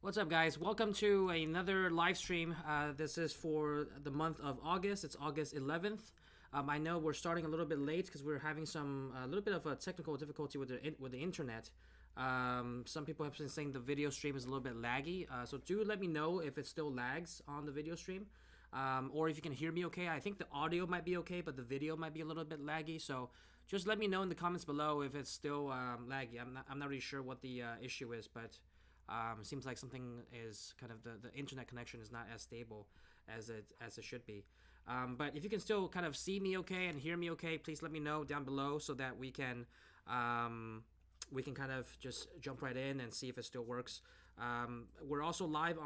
What's up, guys? Welcome to another live stream. This is for the month of August. It's August 11th. I know we're starting a little bit late because we're having a little bit of a technical difficulty with the internet. Some people have been saying the video stream is a little bit laggy. So do let me know if it still lags on the video stream, or if you can hear me okay. I think the audio might be okay, but the video might be a little bit laggy. So just let me know in the comments below if it's still laggy. I'm not really sure what the issue is, but. It seems like something is kind of the internet connection is not as stable as it should be. But if you can still kind of see me okay and hear me okay, please let me know down below so that we can kind of just jump right in and see if it still works. We're also live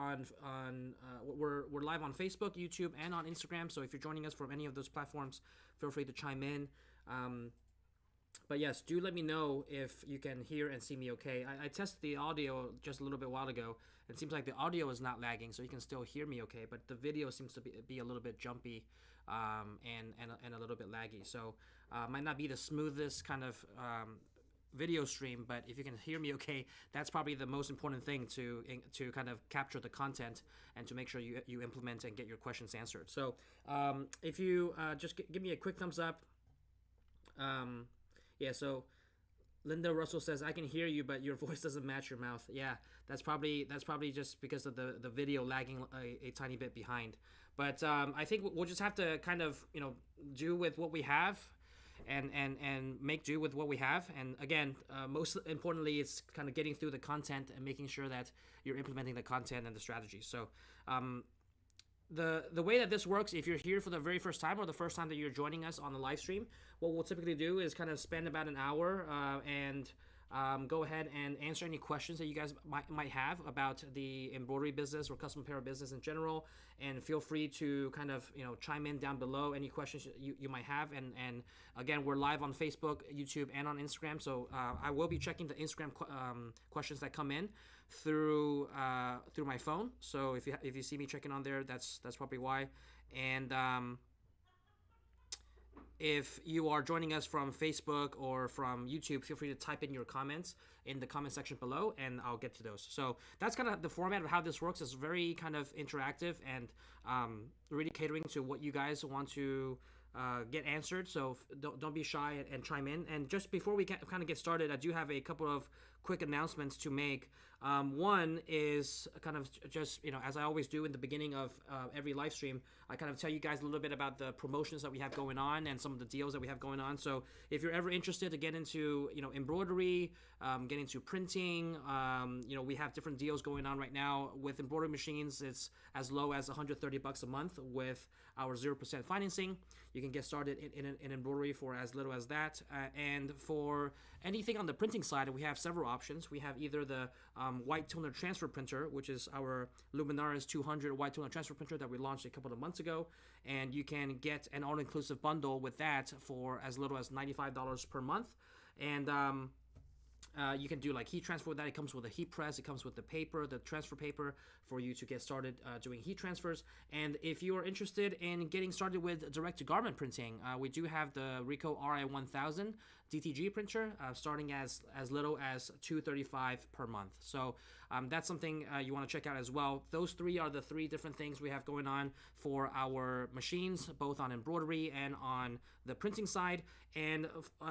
we're live on Facebook, YouTube, and on Instagram. So if you're joining us from any of those platforms, feel free to chime in. But yes, do let me know if you can hear and see me okay. I tested the audio just a little bit while ago. It seems like the audio is not lagging, so you can still hear me okay. But the video seems to be a little bit jumpy and a little bit laggy. So might not be the smoothest kind of video stream, but if you can hear me okay, that's probably the most important thing to kind of capture the content and to make sure you implement and get your questions answered. So if you just give me a quick thumbs up. Yeah, so Linda Russell says, I can hear you, but your voice doesn't match your mouth. Yeah, that's probably just because of the video lagging a tiny bit behind. But I think we'll just have to kind of, do with what we have and make do with what we have. And again, most importantly, it's kind of getting through the content and making sure that you're implementing the content and the strategy. So the way that this works, if you're here for the very first time or the first time that you're joining us on the live stream, what we'll typically do is kind of spend about an hour and go ahead and answer any questions that you guys might have about the embroidery business or custom apparel business in general. And feel free to kind of chime in down below any questions you might have. And again, we're live on Facebook, YouTube, and on Instagram. So I will be checking the Instagram questions that come in through my phone. So if you see me checking on there, that's probably why. And if you are joining us from Facebook or from YouTube, feel free to type in your comments in the comment section below, and I'll get to those. So that's kind of the format of how this works. It's very kind of interactive and really catering to what you guys want to get answered. So don't be shy and chime in. And just before we kind of get started, I do have a couple of quick announcements to make. One is kind of just, as I always do in the beginning of every live stream, I kind of tell you guys a little bit about the promotions that we have going on and some of the deals that we have going on. So if you're ever interested to get into, embroidery, get into printing, we have different deals going on right now with embroidery machines. It's as low as $130 a month with our 0% financing. You can get started in embroidery for as little as that. And for anything on the printing side, we have several options. We have either the white toner transfer printer, which is our Luminaris 200 white toner transfer printer that we launched a couple of months ago. And you can get an all-inclusive bundle with that for as little as $95 per month. And you can do like heat transfer with that. It comes with a heat press. It comes with the paper, the transfer paper for you to get started doing heat transfers. And if you are interested in getting started with direct-to-garment printing, we do have the Ricoh RI1000 DTG printer starting as little as $235 per month. So that's something you want to check out as well. Those three are the three different things we have going on for our machines, both on embroidery and on the printing side. And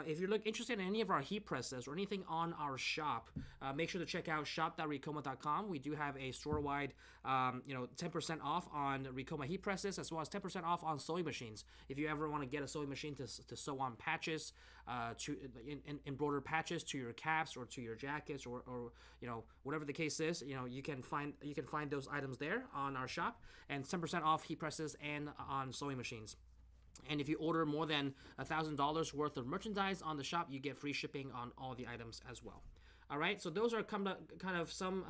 if you're interested in any of our heat presses or anything on our shop, make sure to check out shop.ricoma.com. We do have a store-wide 10% off on Ricoma heat presses, as well as 10% off on sewing machines. If you ever want to get a sewing machine to sew on patches, embroider patches to your caps or to your jackets or whatever the case is, you can find those items there on our shop, and 10% off heat presses and on sewing machines. And if you order more than $1,000 worth of merchandise on the shop, you get free shipping on all the items as well. All right, so those are kind of some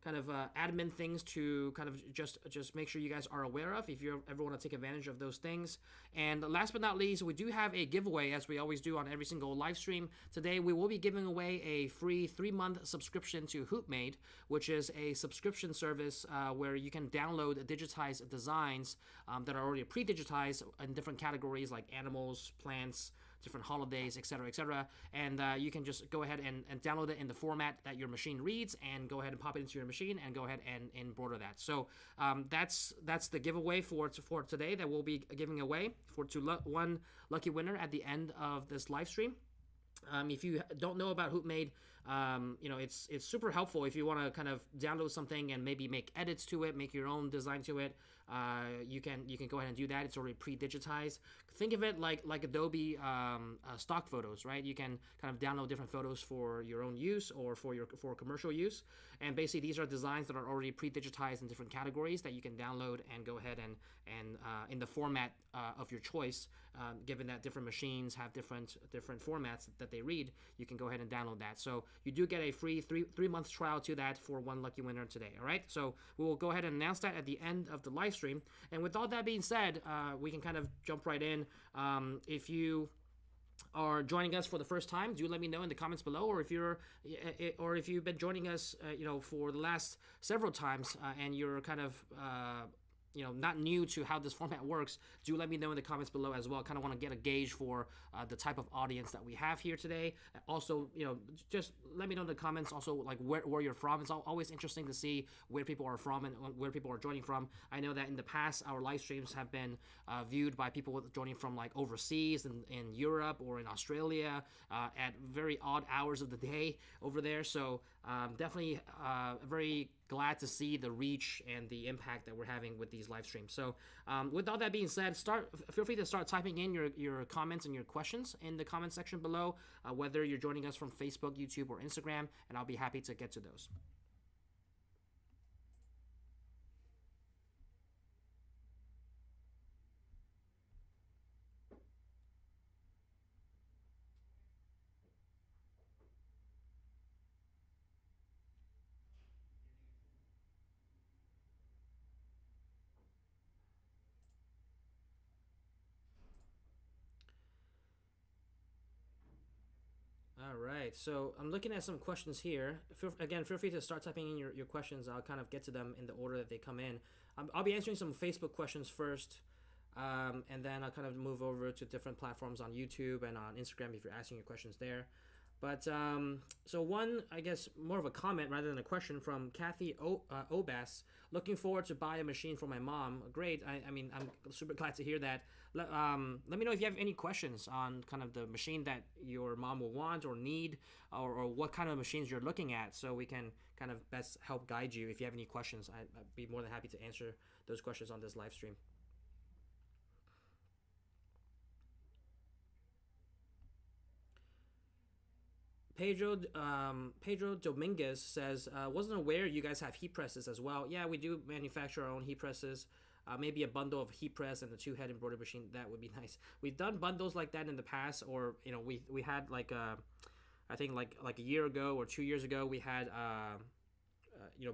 admin things to kind of just make sure you guys are aware of if you ever want to take advantage of those things. And last but not least, we do have a giveaway, as we always do on every single live stream. Today we will be giving away a free 3-month subscription to Hoopmade, which is a subscription service where you can download digitized designs that are already pre-digitized in different categories like animals, plants, different holidays, etc., etc. And you can just go ahead and download it in the format that your machine reads, and go ahead and pop it into your machine and go ahead and embroider that. So that's the giveaway for today that we'll be giving away one lucky winner at the end of this live stream. If you don't know about HoopMade, it's super helpful if you want to kind of download something and maybe make edits to it, make your own design to it. You can go ahead and do that. It's already pre-digitized. Think of it like Adobe stock photos, right? You can kind of download different photos for your own use or for commercial use. And basically, these are designs that are already pre-digitized in different categories that you can download and go ahead and in the format of your choice. Given that different machines have different formats that they read, you can go ahead and download that. So you do get a free three-month trial to that for one lucky winner today. All right. So we will go ahead and announce that at the end of the live stream. And with all that being said, we can kind of jump right in. If you are joining us for the first time, do let me know in the comments below, or if you've been joining us, for the last several times, and you're kind of not new to how this format works, do let me know in the comments below as well. Kind of want to get a gauge for the type of audience that we have here today. Also, just let me know in the comments also like where you're from. It's always interesting to see where people are from and where people are joining from. I know that in the past, our live streams have been viewed by people joining from like overseas in Europe or in Australia at very odd hours of the day over there. So definitely very glad to see the reach and the impact that we're having with these live streams. So with all that being said, feel free to start typing in your comments and your questions in the comment section below, whether you're joining us from Facebook, YouTube, or Instagram, and I'll be happy to get to those. All right, so I'm looking at some questions here. Feel free to start typing in your questions. I'll kind of get to them in the order that they come in. I'll be answering some Facebook questions first, and then I'll kind of move over to different platforms on YouTube and on Instagram if you're asking your questions there. But so one, I guess, more of a comment rather than a question from Kathy Obas. Looking forward to buy a machine for my mom. Great. I mean, I'm super glad to hear that. Let me know if you have any questions on kind of the machine that your mom will want or need, or what kind of machines you're looking at, so we can kind of best help guide you. If you have any questions, I'd be more than happy to answer those questions on this live stream. Pedro Dominguez says, wasn't aware you guys have heat presses as well. Yeah, we do manufacture our own heat presses. Maybe a bundle of heat press and the 2-head embroidery machine. That would be nice. We've done bundles like that in the past, or we had like I think like a year ago or 2 years ago, we had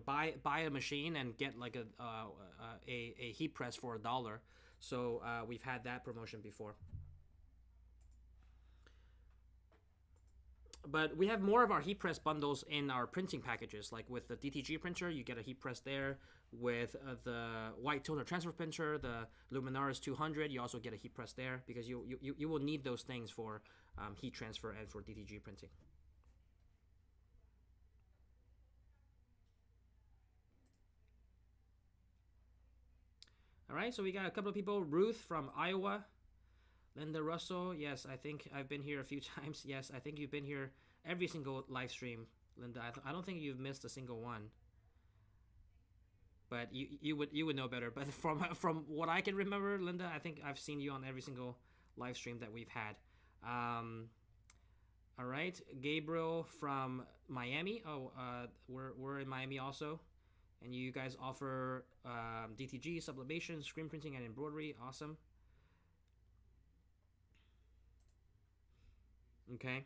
buy a machine and get like a heat press for $1. So we've had that promotion before. But we have more of our heat press bundles in our printing packages. Like with the DTG printer, you get a heat press there. With the white toner transfer printer, the Luminaris 200, you also get a heat press there, because you will need those things for heat transfer and for DTG printing. All right, so we got a couple of people. Ruth from Iowa. Linda Russell, yes, I think I've been here a few times. Yes, I think you've been here every single live stream, Linda. I don't think you've missed a single one. But you would know better. But from what I can remember, Linda, I think I've seen you on every single live stream that we've had. All right, Gabriel from Miami. Oh, we're in Miami also, and you guys offer DTG, sublimation, screen printing, and embroidery. Awesome. Okay,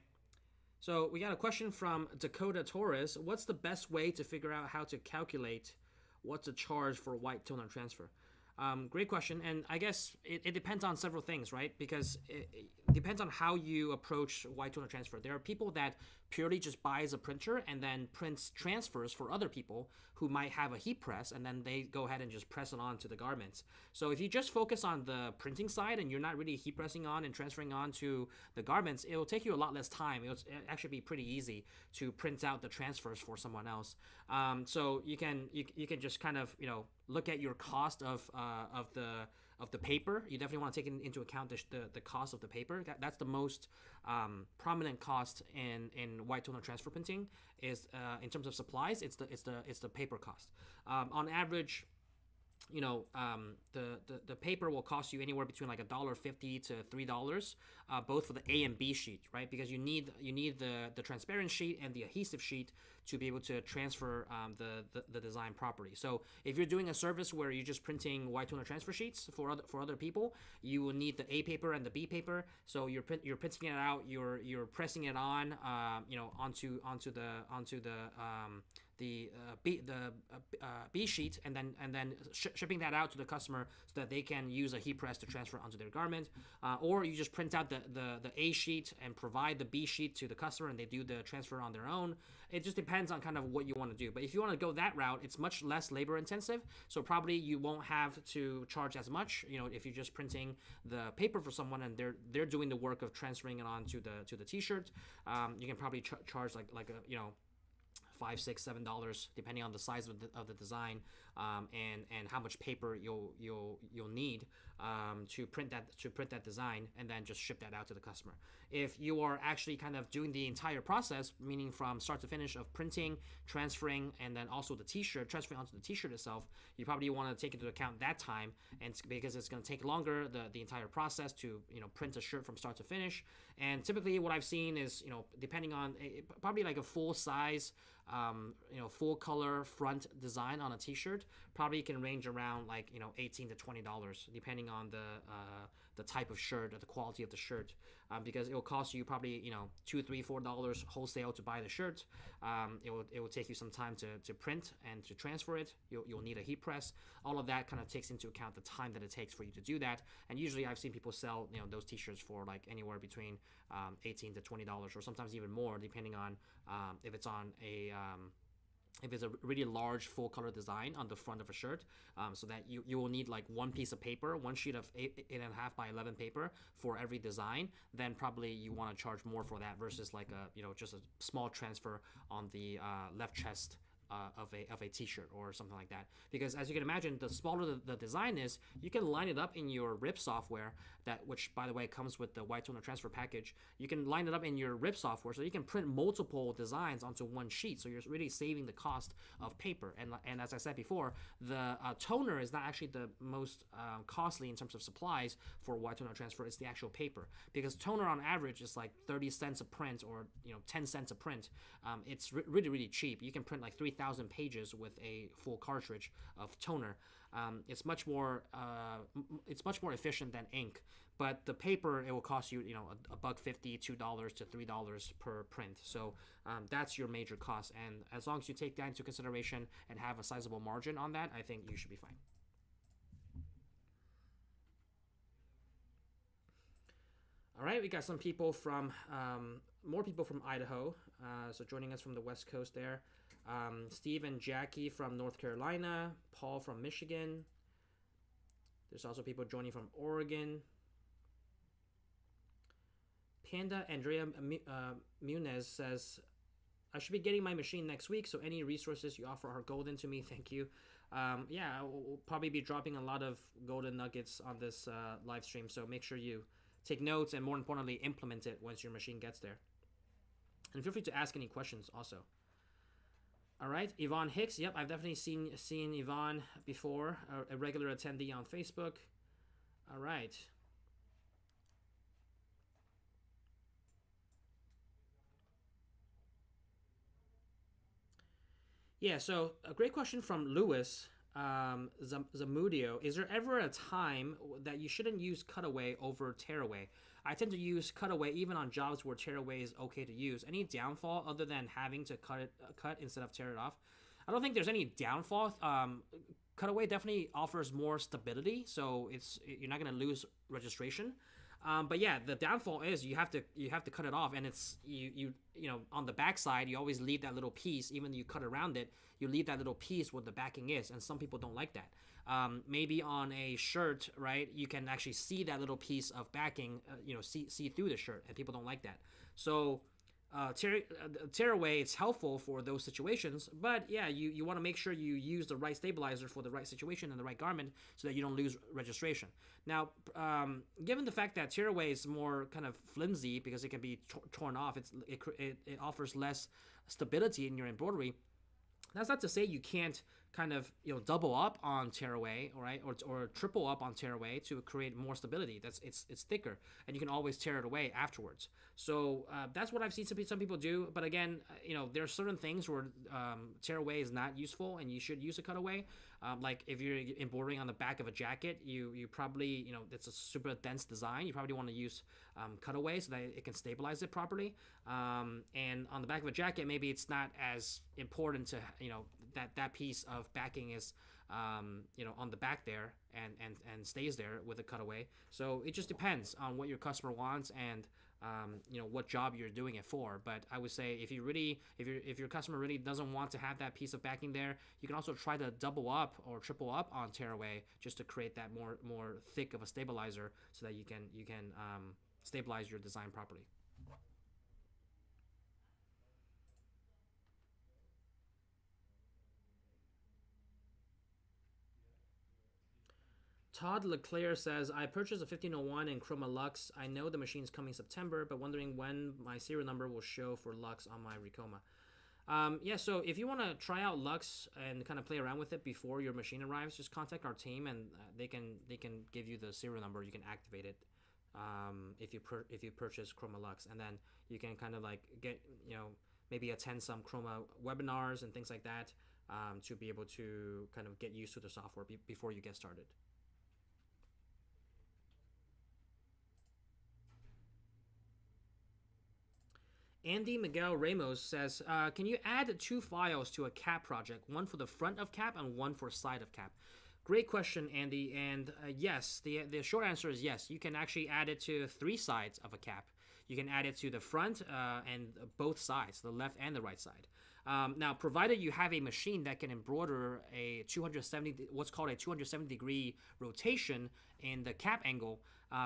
so we got a question from Dakota Torres. What's the best way to figure out how to calculate what's a charge for white toner transfer? Great question, and I guess it depends on several things, right? Because depends on how you approach white toner transfer. There are people that purely just buys a printer and then prints transfers for other people who might have a heat press, and then they go ahead and just press it on to the garments. So if you just focus on the printing side and you're not really heat pressing on and transferring on to the garments, it will take you a lot less time. It'll actually be pretty easy to print out the transfers for someone else. So you can just kind of look at your cost of the paper. You definitely want to take into account the cost of the paper. That's the most prominent cost in white toner transfer printing. Is in terms of supplies, it's the paper cost. On average, the paper will cost you anywhere between like $1.50 to $3, both for the A and B sheet, right? Because you need the transparent sheet and the adhesive sheet to be able to transfer the design properly. So if you're doing a service where you're just printing white toner transfer sheets for other people, you will need the A paper and the B paper. So you're printing it out, you're pressing it on, onto the B sheet, and then shipping that out to the customer so that they can use a heat press to transfer onto their garment, or you just print out the A sheet and provide the B sheet to the customer and they do the transfer on their own. It just depends on kind of what you want to do. But if you want to go that route, it's much less labor intensive, so probably you won't have to charge as much. If you're just printing the paper for someone and they're doing the work of transferring it on to the t-shirt, you can probably charge like a $5, $6, $7 depending on the size of the design, and how much paper you'll need to print that design, and then just ship that out to the customer. If you are actually kind of doing the entire process, meaning from start to finish of printing, transferring, and then also the t-shirt, transferring onto the t-shirt itself, you probably want to take into account that time, and because it's going to take longer, the entire process to print a shirt from start to finish. And typically what I've seen is depending on probably like a full size full color front design on a t-shirt probably can range around like $18 to $20 depending on the type of shirt or the quality of the shirt, because it will cost you probably $2, $3, $4 wholesale to buy the shirt. It will take you some time to print and to transfer it. You'll need a heat press. All of that kind of takes into account the time that it takes for you to do that. And usually I've seen people sell those t-shirts for like anywhere between $18 to $20 or sometimes even more, depending on if it's on if it's a really large full color design on the front of a shirt, so that you will need like one piece of paper, one sheet of 8.5 by 11 paper for every design, then probably you want to charge more for that versus like just a small transfer on the left chest of a t-shirt or something like that. Because as you can imagine, the smaller the design is, you can line it up in your RIP software, which by the way comes with the white toner transfer package. You can line it up in your RIP software so you can print multiple designs onto one sheet, so you're really saving the cost of paper. And as I said before, the toner is not actually the most costly in terms of supplies for white toner transfer. It's the actual paper, because toner on average is like 30 cents a print or 10 cents a print. It's really, really cheap. You can print like 3,000 pages with a full cartridge of toner. It's much more efficient than ink. But the paper, it will cost you $1.50, $2 to $3 per print. So that's your major cost. And as long as you take that into consideration and have a sizable margin on that, I think you should be fine. All right, we got some people from more people from Idaho, so joining us from the West Coast there. Steve and Jackie from North Carolina, Paul from Michigan. There's also people joining from Oregon. Panda Andrea Munez says, I should be getting my machine next week, so any resources you offer are golden to me. Thank you. Yeah, we'll probably be dropping a lot of golden nuggets on this live stream, so make sure you take notes and, more importantly, implement it once your machine gets there. And feel free to ask any questions also. All right, Yvonne Hicks. Yep, I've definitely seen Yvonne before, a regular attendee on Facebook. All right. Yeah, so a great question from Lewis Zamudio. Is there ever a time that you shouldn't use Cutaway over Tearaway? I tend to use Cutaway even on jobs where Tearaway is okay to use. Any downfall other than having to cut instead of tear it off? I don't think there's any downfall. Cutaway definitely offers more stability, so you're not going to lose registration. But yeah, the downfall is you have to cut it off, and it's you know on the back side you always leave that little piece, even though you cut around it, you leave that little piece where the backing is, and some people don't like that. Maybe on a shirt, right, you can actually see that little piece of backing, see through the shirt, and people don't like that. So tearaway, it's helpful for those situations, but yeah, you want to make sure you use the right stabilizer for the right situation and the right garment so that you don't lose registration. Now, given the fact that tearaway is more kind of flimsy because it can be torn off, it offers less stability in your embroidery. That's not to say you can't kind of double up on tearaway, all right, or triple up on tearaway to create more stability. It's thicker, and you can always tear it away afterwards. So that's what I've seen some people do. But again, there are certain things where tearaway is not useful, and you should use a cutaway. Like if you're embroidering on the back of a jacket, you probably it's a super dense design. You probably want to use cutaway so that it can stabilize it properly. And on the back of a jacket, maybe it's not as important to that piece of backing is on the back there and stays there with a cutaway. So it just depends on what your customer wants and what job you're doing it for. But I would say if your customer really doesn't want to have that piece of backing there, you can also try to double up or triple up on tearaway just to create that more thick of a stabilizer so that you can stabilize your design properly. Todd Leclerc says, I purchased a 1501 in Chroma Lux. I know the machine's coming September, but wondering when my serial number will show for Lux on my Ricoma. Yeah, so if you want to try out Lux and kind of play around with it before your machine arrives, just contact our team, and they can give you the serial number. You can activate it if you purchase Chroma Lux, and then you can kind of like get maybe attend some Chroma webinars and things like that to be able to kind of get used to the software before you get started. Andy Miguel Ramos says, can you add two files to a cap project, one for the front of cap and one for side of cap? Great question, Andy. And yes, the short answer is yes. You can actually add it to three sides of a cap. You can add it to the front and both sides, the left and the right side. Now, provided you have a machine that can embroider what's called a 270-degree rotation in the cap angle,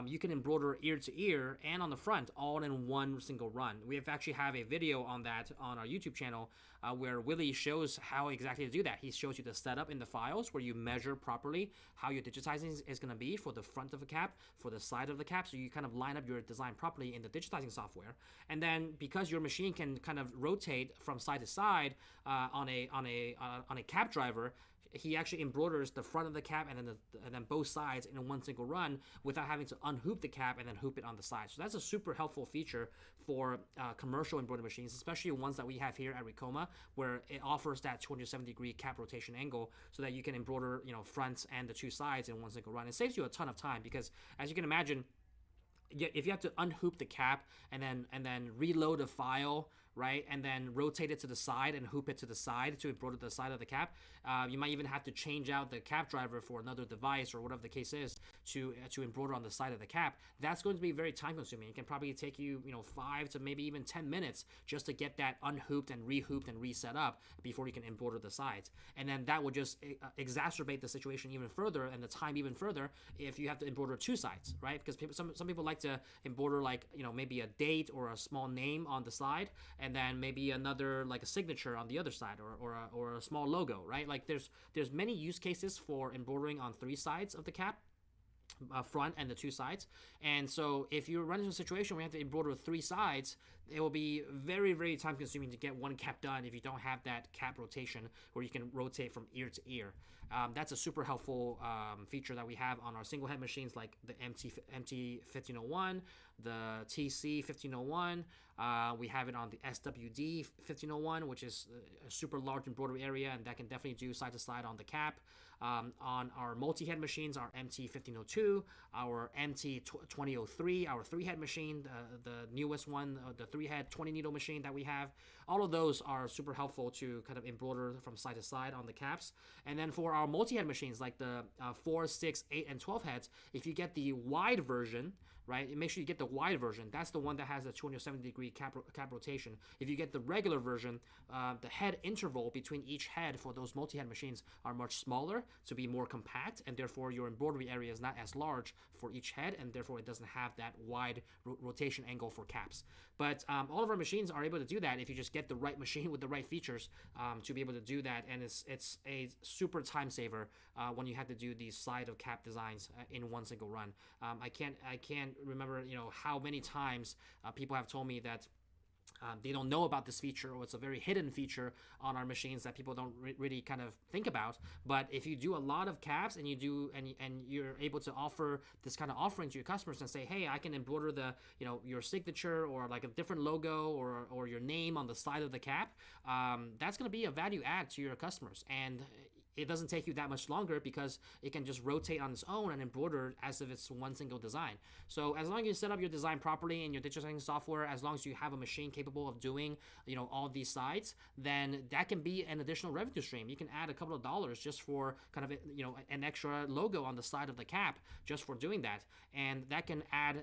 you can embroider ear to ear and on the front all in one single run. We actually have a video on that on our YouTube channel where Willie shows how exactly to do that. He shows you the setup in the files where you measure properly how your digitizing is going to be for the front of the cap, for the side of the cap, so you kind of line up your design properly in the digitizing software. And then because your machine can kind of rotate from side to side on a cap driver, he actually embroiders the front of the cap and then both sides in one single run without having to unhoop the cap and then hoop it on the side. So that's a super helpful feature for commercial embroidery machines, especially ones that we have here at Ricoma, where it offers that 270-degree cap rotation angle so that you can embroider fronts and the two sides in one single run. It saves you a ton of time because, as you can imagine, if you have to unhoop the cap and then reload a file, right, and then rotate it to the side and hoop it to the side to embroider the side of the cap, you might even have to change out the cap driver for another device or whatever the case is to embroider on the side of the cap. That's going to be very time consuming. It can probably take you 5 to maybe even 10 minutes just to get that unhooped and rehooped and reset up before you can embroider the sides. And then that would just exacerbate the situation even further and the time even further if you have to embroider two sides, right? Because some people like to embroider maybe a date or a small name on the side, and then maybe another like a signature on the other side, or a small logo, right? Like there's many use cases for embroidering on three sides of the cap, front and the two sides. And so if you run into a situation where you have to embroider three sides, it will be very, very time consuming to get one cap done if you don't have that cap rotation where you can rotate from ear to ear. That's a super helpful feature that we have on our single head machines like the MT 1501, the TC 1501. We have it on the SWD 1501, which is a super large embroidery area, and that can definitely do side to side on the cap. On our multi-head machines, our MT 1502, our MT 2003, our three-head machine, the newest one, the three-head 20-needle machine that we have. All of those are super helpful to kind of embroider from side to side on the caps. And then for our multi-head machines, like the 4, 6, 8, and 12 heads, if you get the wide version, right? Make sure you get the wide version. That's the one that has a 270-degree cap rotation. If you get the regular version, the head interval between each head for those multi-head machines are much smaller to be more compact, and therefore your embroidery area is not as large for each head, and therefore it doesn't have that wide rotation angle for caps. But all of our machines are able to do that if you just get the right machine with the right features to be able to do that, and it's a super time saver when you have to do these side of cap designs in one single run. I can't remember how many times people have told me that they don't know about this feature, or it's a very hidden feature on our machines that people don't really kind of think about. But if you do a lot of caps and you're able to offer this kind of offering to your customers and say, hey, I can embroider the your signature or like a different logo or your name on the side of the cap, that's going to be a value add to your customers. And it doesn't take you that much longer because it can just rotate on its own and embroider as if it's one single design. So as long as you set up your design properly in your digitizing software, as long as you have a machine capable of doing all these sides, then that can be an additional revenue stream. You can add a couple of dollars just for kind of an extra logo on the side of the cap just for doing that, and that can add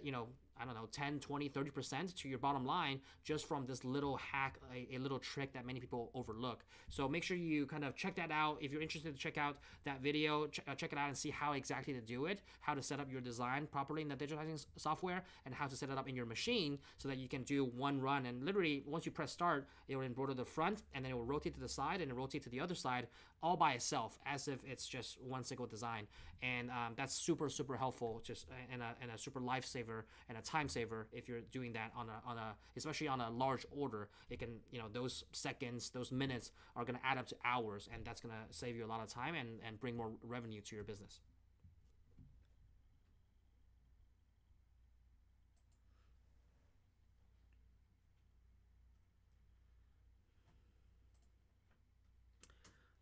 I don't know, 10, 20, 30% to your bottom line just from this little hack, a little trick that many people overlook. So make sure you kind of check that out. If you're interested to check out that video, check it out and see how exactly to do it, how to set up your design properly in the digitizing software, and how to set it up in your machine so that you can do one run. And literally, once you press start, it will embroider the front, and then it will rotate to the side, and it will rotate to the other side all by itself as if it's just one single design. And that's super, super helpful, just and a super lifesaver and a time saver if you're doing that on a especially on a large order. It can those seconds, those minutes are going to add up to hours, and that's going to save you a lot of time and bring more revenue to your business.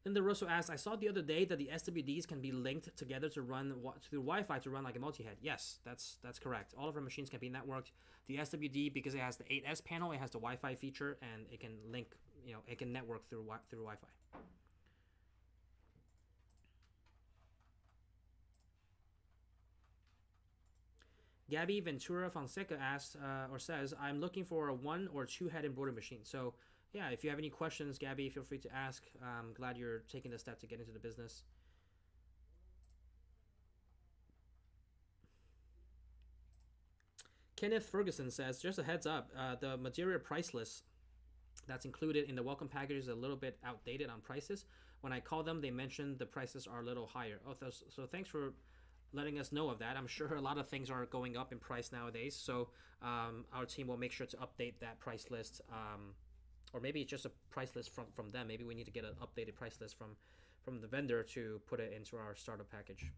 Linda Russo asks, I saw the other day that the SWDs can be linked together to run through Wi-Fi to run like a multi-head. Yes, that's correct. All of our machines can be networked. The SWD, because it has the 8S panel, it has the Wi-Fi feature, and it can link, it can network through Wi-Fi. Gabby Ventura Fonseca asks or says, I'm looking for a 1 or 2 head embroidery machine. So yeah, if you have any questions, Gabby, feel free to ask. I'm glad you're taking the step to get into the business. Kenneth Ferguson says, just a heads up, the material price list that's included in the welcome package is a little bit outdated on prices. When I call them, they mentioned the prices are a little higher. So thanks for letting us know of that. I'm sure a lot of things are going up in price nowadays. So our team will make sure to update that price list. Or maybe it's just a price list from them. Maybe we need to get an updated price list from the vendor to put it into our startup package.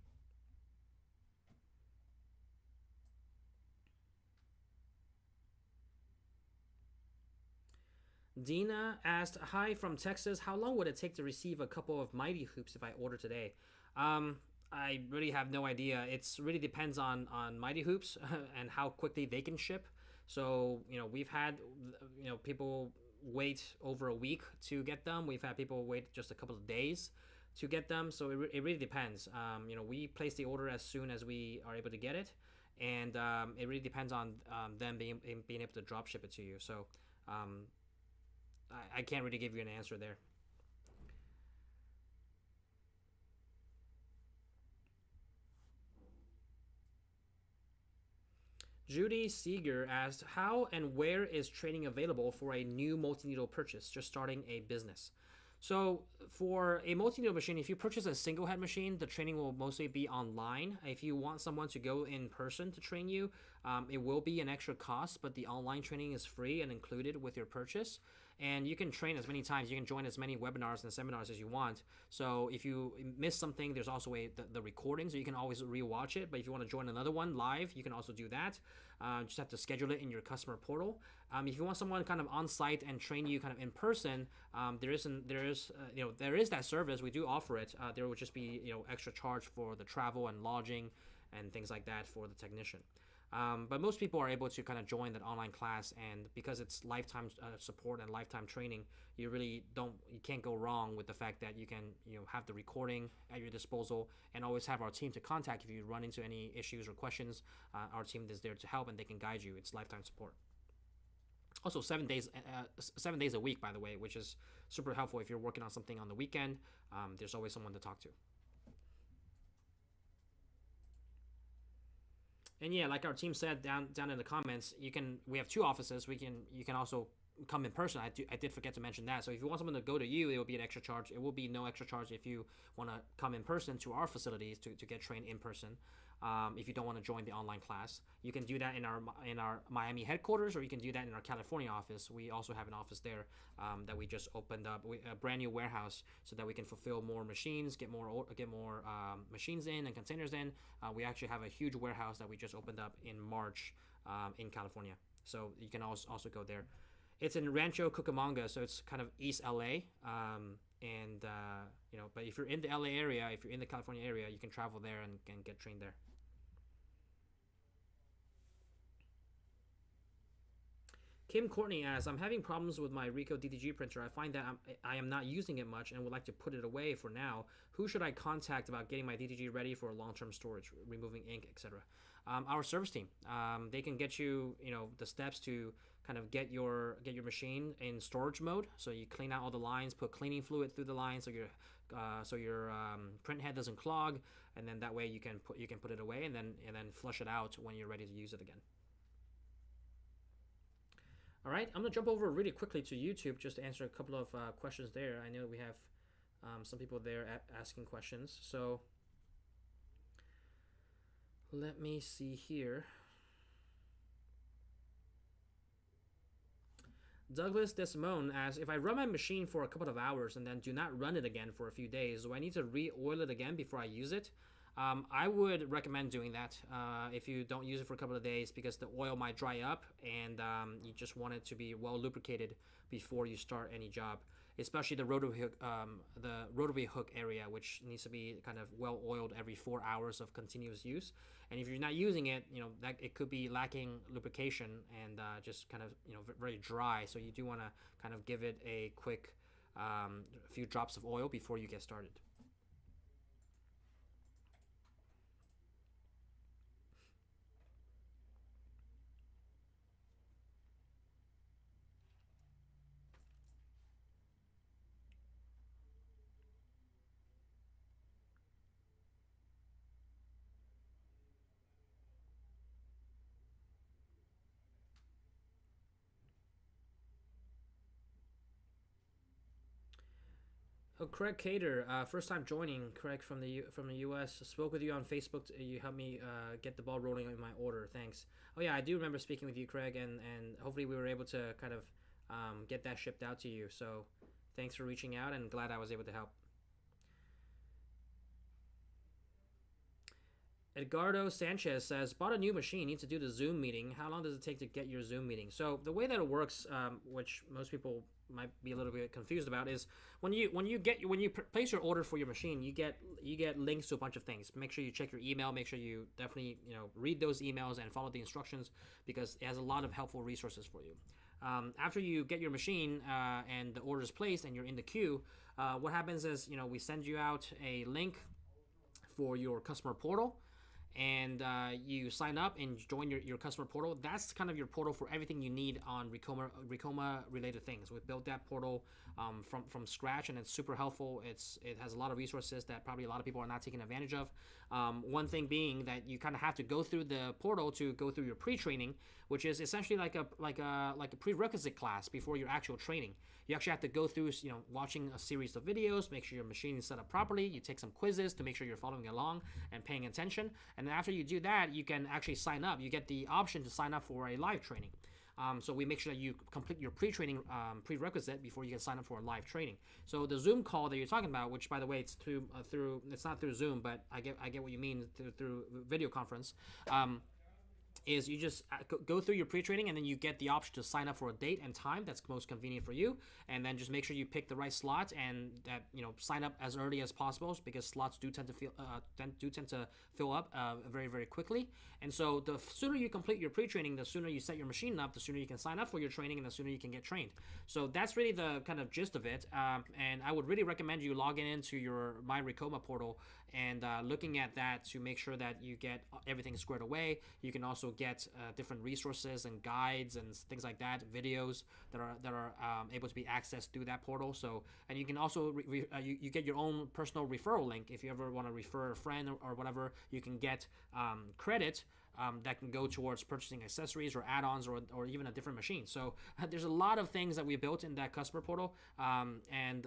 Dina asked, hi from Texas. How long would it take to receive a couple of Mighty Hoops if I order today? I really have no idea. It really depends on Mighty Hoops and how quickly they can ship. So, we've had, people wait over a week to get them. We've had people wait just a couple of days to get them. So it really depends. We place the order as soon as we are able to get it, and it really depends on them being able to drop ship it to you. So I can't really give you an answer there. Judy Seeger asked, how and where is training available for a new multi-needle purchase, just starting a business? So for a multi-needle machine, if you purchase a single head machine, the training will mostly be online. If you want someone to go in person to train you, it will be an extra cost, but the online training is free and included with your purchase. And you can train as many times. You can join as many webinars and seminars as you want. So if you miss something, there's also the recording, so you can always rewatch it. But if you want to join another one live, you can also do that. Just have to schedule it in your customer portal. If you want someone kind of on site and train you kind of in person, there is that service. We do offer it. There would just be extra charge for the travel and lodging and things like that for the technician. But most people are able to kind of join that online class, and because it's lifetime support and lifetime training, you can't go wrong with the fact that you can have the recording at your disposal, and always have our team to contact if you run into any issues or questions. Our team is there to help, and they can guide you. It's lifetime support. Also, 7 days a week, by the way, which is super helpful if you're working on something on the weekend. There's always someone to talk to. And yeah, like our team said down in the comments, we have two offices. You can also come in person. I did forget to mention that. So if you want someone to go to you, it will be an extra charge. It will be no extra charge if you want to come in person to our facilities to get trained in person. If you don't want to join the online class, you can do that in our Miami headquarters, or you can do that in our California office. We also have an office there that we just opened up, a brand new warehouse, so that we can fulfill more machines, get more machines in and containers in. We actually have a huge warehouse that we just opened up in March in California, so you can also go there. It's in Rancho Cucamonga, so it's kind of East LA. But if you're in the LA area, if you're in the California area, you can travel there and get trained there. Kim Courtney asks, I'm having problems with my Ricoh DTG printer. I find that I am not using it much and would like to put it away for now. Who should I contact about getting my DTG ready for long-term storage, removing ink, etc.? Our service team. They can get you, the steps to kind of get your machine in storage mode. So you clean out all the lines, put cleaning fluid through the lines, so your print head doesn't clog, and then that way you can put it away and then flush it out when you're ready to use it again. All right, I'm gonna jump over really quickly to YouTube just to answer a couple of questions there. I know we have some people there asking questions, so let me see here. Douglas Desimone asks, if I run my machine for a couple of hours and then do not run it again for a few days, do I need to re-oil it again before I use it? I would recommend doing that if you don't use it for a couple of days, because the oil might dry up, and you just want it to be well lubricated before you start any job, especially the rotary hook area, which needs to be kind of well oiled every 4 hours of continuous use. And if you're not using it, that it could be lacking lubrication and just kind of very dry. So you do want to kind of give it a quick few drops of oil before you get started. Oh, Craig Cater, first time joining. Craig from the U.S. Spoke with you on Facebook. You helped me get the ball rolling on my order. Thanks. Oh yeah, I do remember speaking with you, Craig, and hopefully we were able to kind of get that shipped out to you. So thanks for reaching out, and glad I was able to help. Edgardo Sanchez says, bought a new machine, need to do the Zoom meeting. How long does it take to get your Zoom meeting? So the way that it works, which most people might be a little bit confused about, is when you place your order for your machine, you get links to a bunch of things. Make sure you check your email. Make sure you definitely read those emails and follow the instructions, because it has a lot of helpful resources for you. After you get your machine and the order is placed and you're in the queue, what happens is we send you out a link for your customer portal, and you sign up and join your customer portal. That's kind of your portal for everything you need on Ricoma related things. We built that portal from scratch, and it's super helpful. It has a lot of resources that probably a lot of people are not taking advantage of. One thing being that you kind of have to go through the portal to go through your pre-training, which is essentially like a prerequisite class before your actual training. You actually have to go through watching a series of videos, make sure your machine is set up properly. You take some quizzes to make sure you're following along and paying attention. And then after you do that, you can actually sign up. You get the option to sign up for a live training. So we make sure that you complete your pre-training prerequisite before you can sign up for a live training. So the Zoom call that you're talking about, which by the way, it's through it's not through Zoom, but I get what you mean through video conference. is you just go through your pre-training, and then you get the option to sign up for a date and time that's most convenient for you, and then just make sure you pick the right slot, and that sign up as early as possible, because slots do tend to fill up very, very quickly. And so the sooner you complete your pre-training, the sooner you set your machine up, the sooner you can sign up for your training, and the sooner you can get trained. So that's really the kind of gist of it. And I would really recommend you logging into your My Ricoma portal and looking at that to make sure that you get everything squared away. You can also get different resources and guides and things like that, videos that are able to be accessed through that portal. So, and you can also you get your own personal referral link. If you ever want to refer a friend or whatever, you can get credit that can go towards purchasing accessories or add-ons or even a different machine. So there's a lot of things that we built in that customer portal, and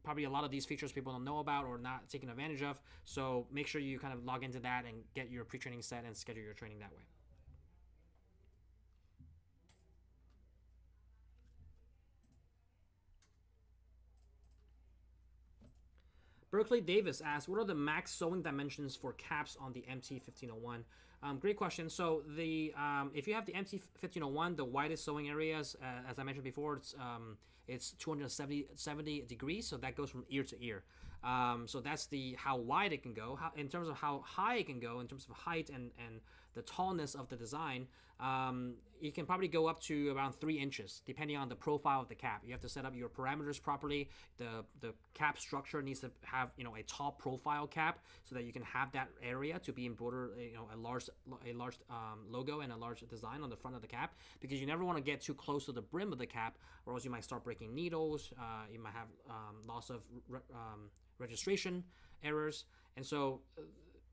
probably a lot of these features people don't know about or not taking advantage of. So make sure you kind of log into that and get your pre-training set and schedule your training that way. Berkeley Davis asks, what are the max sewing dimensions for caps on the MT1501? Great question. So the if you have the MT1501, the widest sewing areas, as I mentioned before, it's 270 degrees, so that goes from ear to ear. So that's how wide it can go. In terms of how high it can go, in terms of height and the tallness of the design, you can probably go up to around 3 inches, depending on the profile of the cap. You have to set up your parameters properly. The cap structure needs to have a tall profile cap, so that you can have that area to be embroidered, a large logo and a large design on the front of the cap, because you never want to get too close to the brim of the cap, or else you might start breaking needles. You might have loss of registration errors, and so.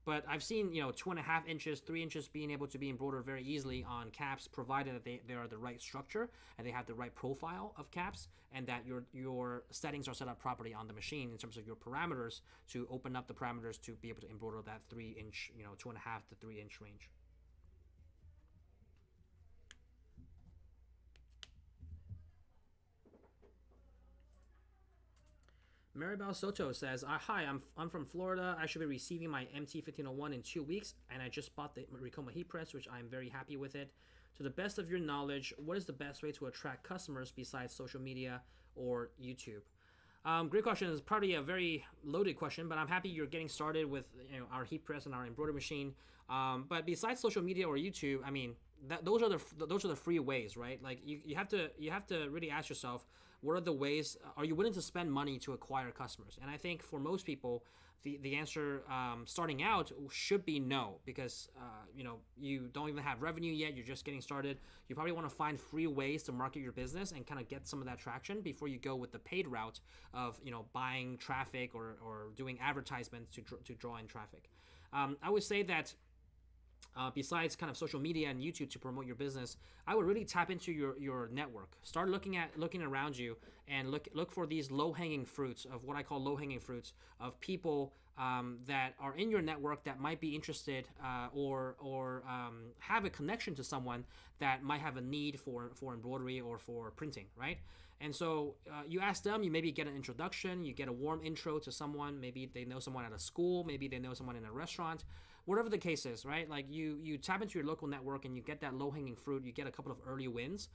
But I've seen 2.5 inches, 3 inches being able to be embroidered very easily on caps, provided that they are the right structure and they have the right profile of caps, and that your settings are set up properly on the machine in terms of your parameters to open up the parameters to be able to embroider that 3 inch, 2.5 to 3 inch range. Maribel Soto says, hi, I'm from Florida. I should be receiving my MT1501 in 2 weeks, and I just bought the Ricoma heat press, which I'm very happy with it. To the best of your knowledge, what is the best way to attract customers besides social media or YouTube? Great question. It's probably a very loaded question, but I'm happy you're getting started with our heat press and our embroidery machine. But besides social media or YouTube, I mean, those are the free ways, right? Like you have to really ask yourself, what are the ways? Are you willing to spend money to acquire customers? And I think for most people, the answer starting out should be no, because you don't even have revenue yet. You're just getting started. You probably want to find free ways to market your business and kind of get some of that traction before you go with the paid route of buying traffic or doing advertisements to draw in traffic. I would say that. Besides kind of social media and YouTube to promote your business, I would really tap into your network. Start looking around you and look for these low-hanging fruits of what I call low-hanging fruits of people that are in your network that might be interested or have a connection to someone that might have a need for embroidery or for printing, right? And so you ask them, you maybe get an introduction, you get a warm intro to someone. Maybe they know someone at a school, maybe they know someone in a restaurant. Whatever the case is, right? Like you tap into your local network and you get that low-hanging fruit. You get a couple of early wins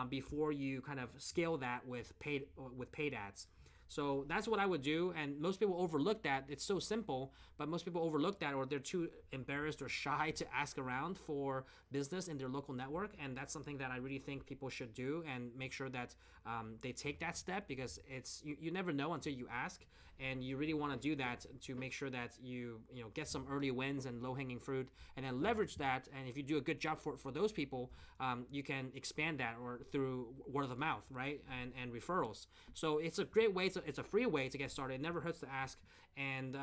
before you kind of scale that with paid ads. So that's what I would do, and most people overlook that. It's so simple, but most people overlook that, or they're too embarrassed or shy to ask around for business in their local network, and that's something that I really think people should do and make sure that they take that step, because it's you never know until you ask, and you really want to do that to make sure that you get some early wins and low-hanging fruit, and then leverage that. And if you do a good job for those people, you can expand that or through word of mouth, right, and referrals. So it's a great way it's a free way to get started. It never hurts to ask, and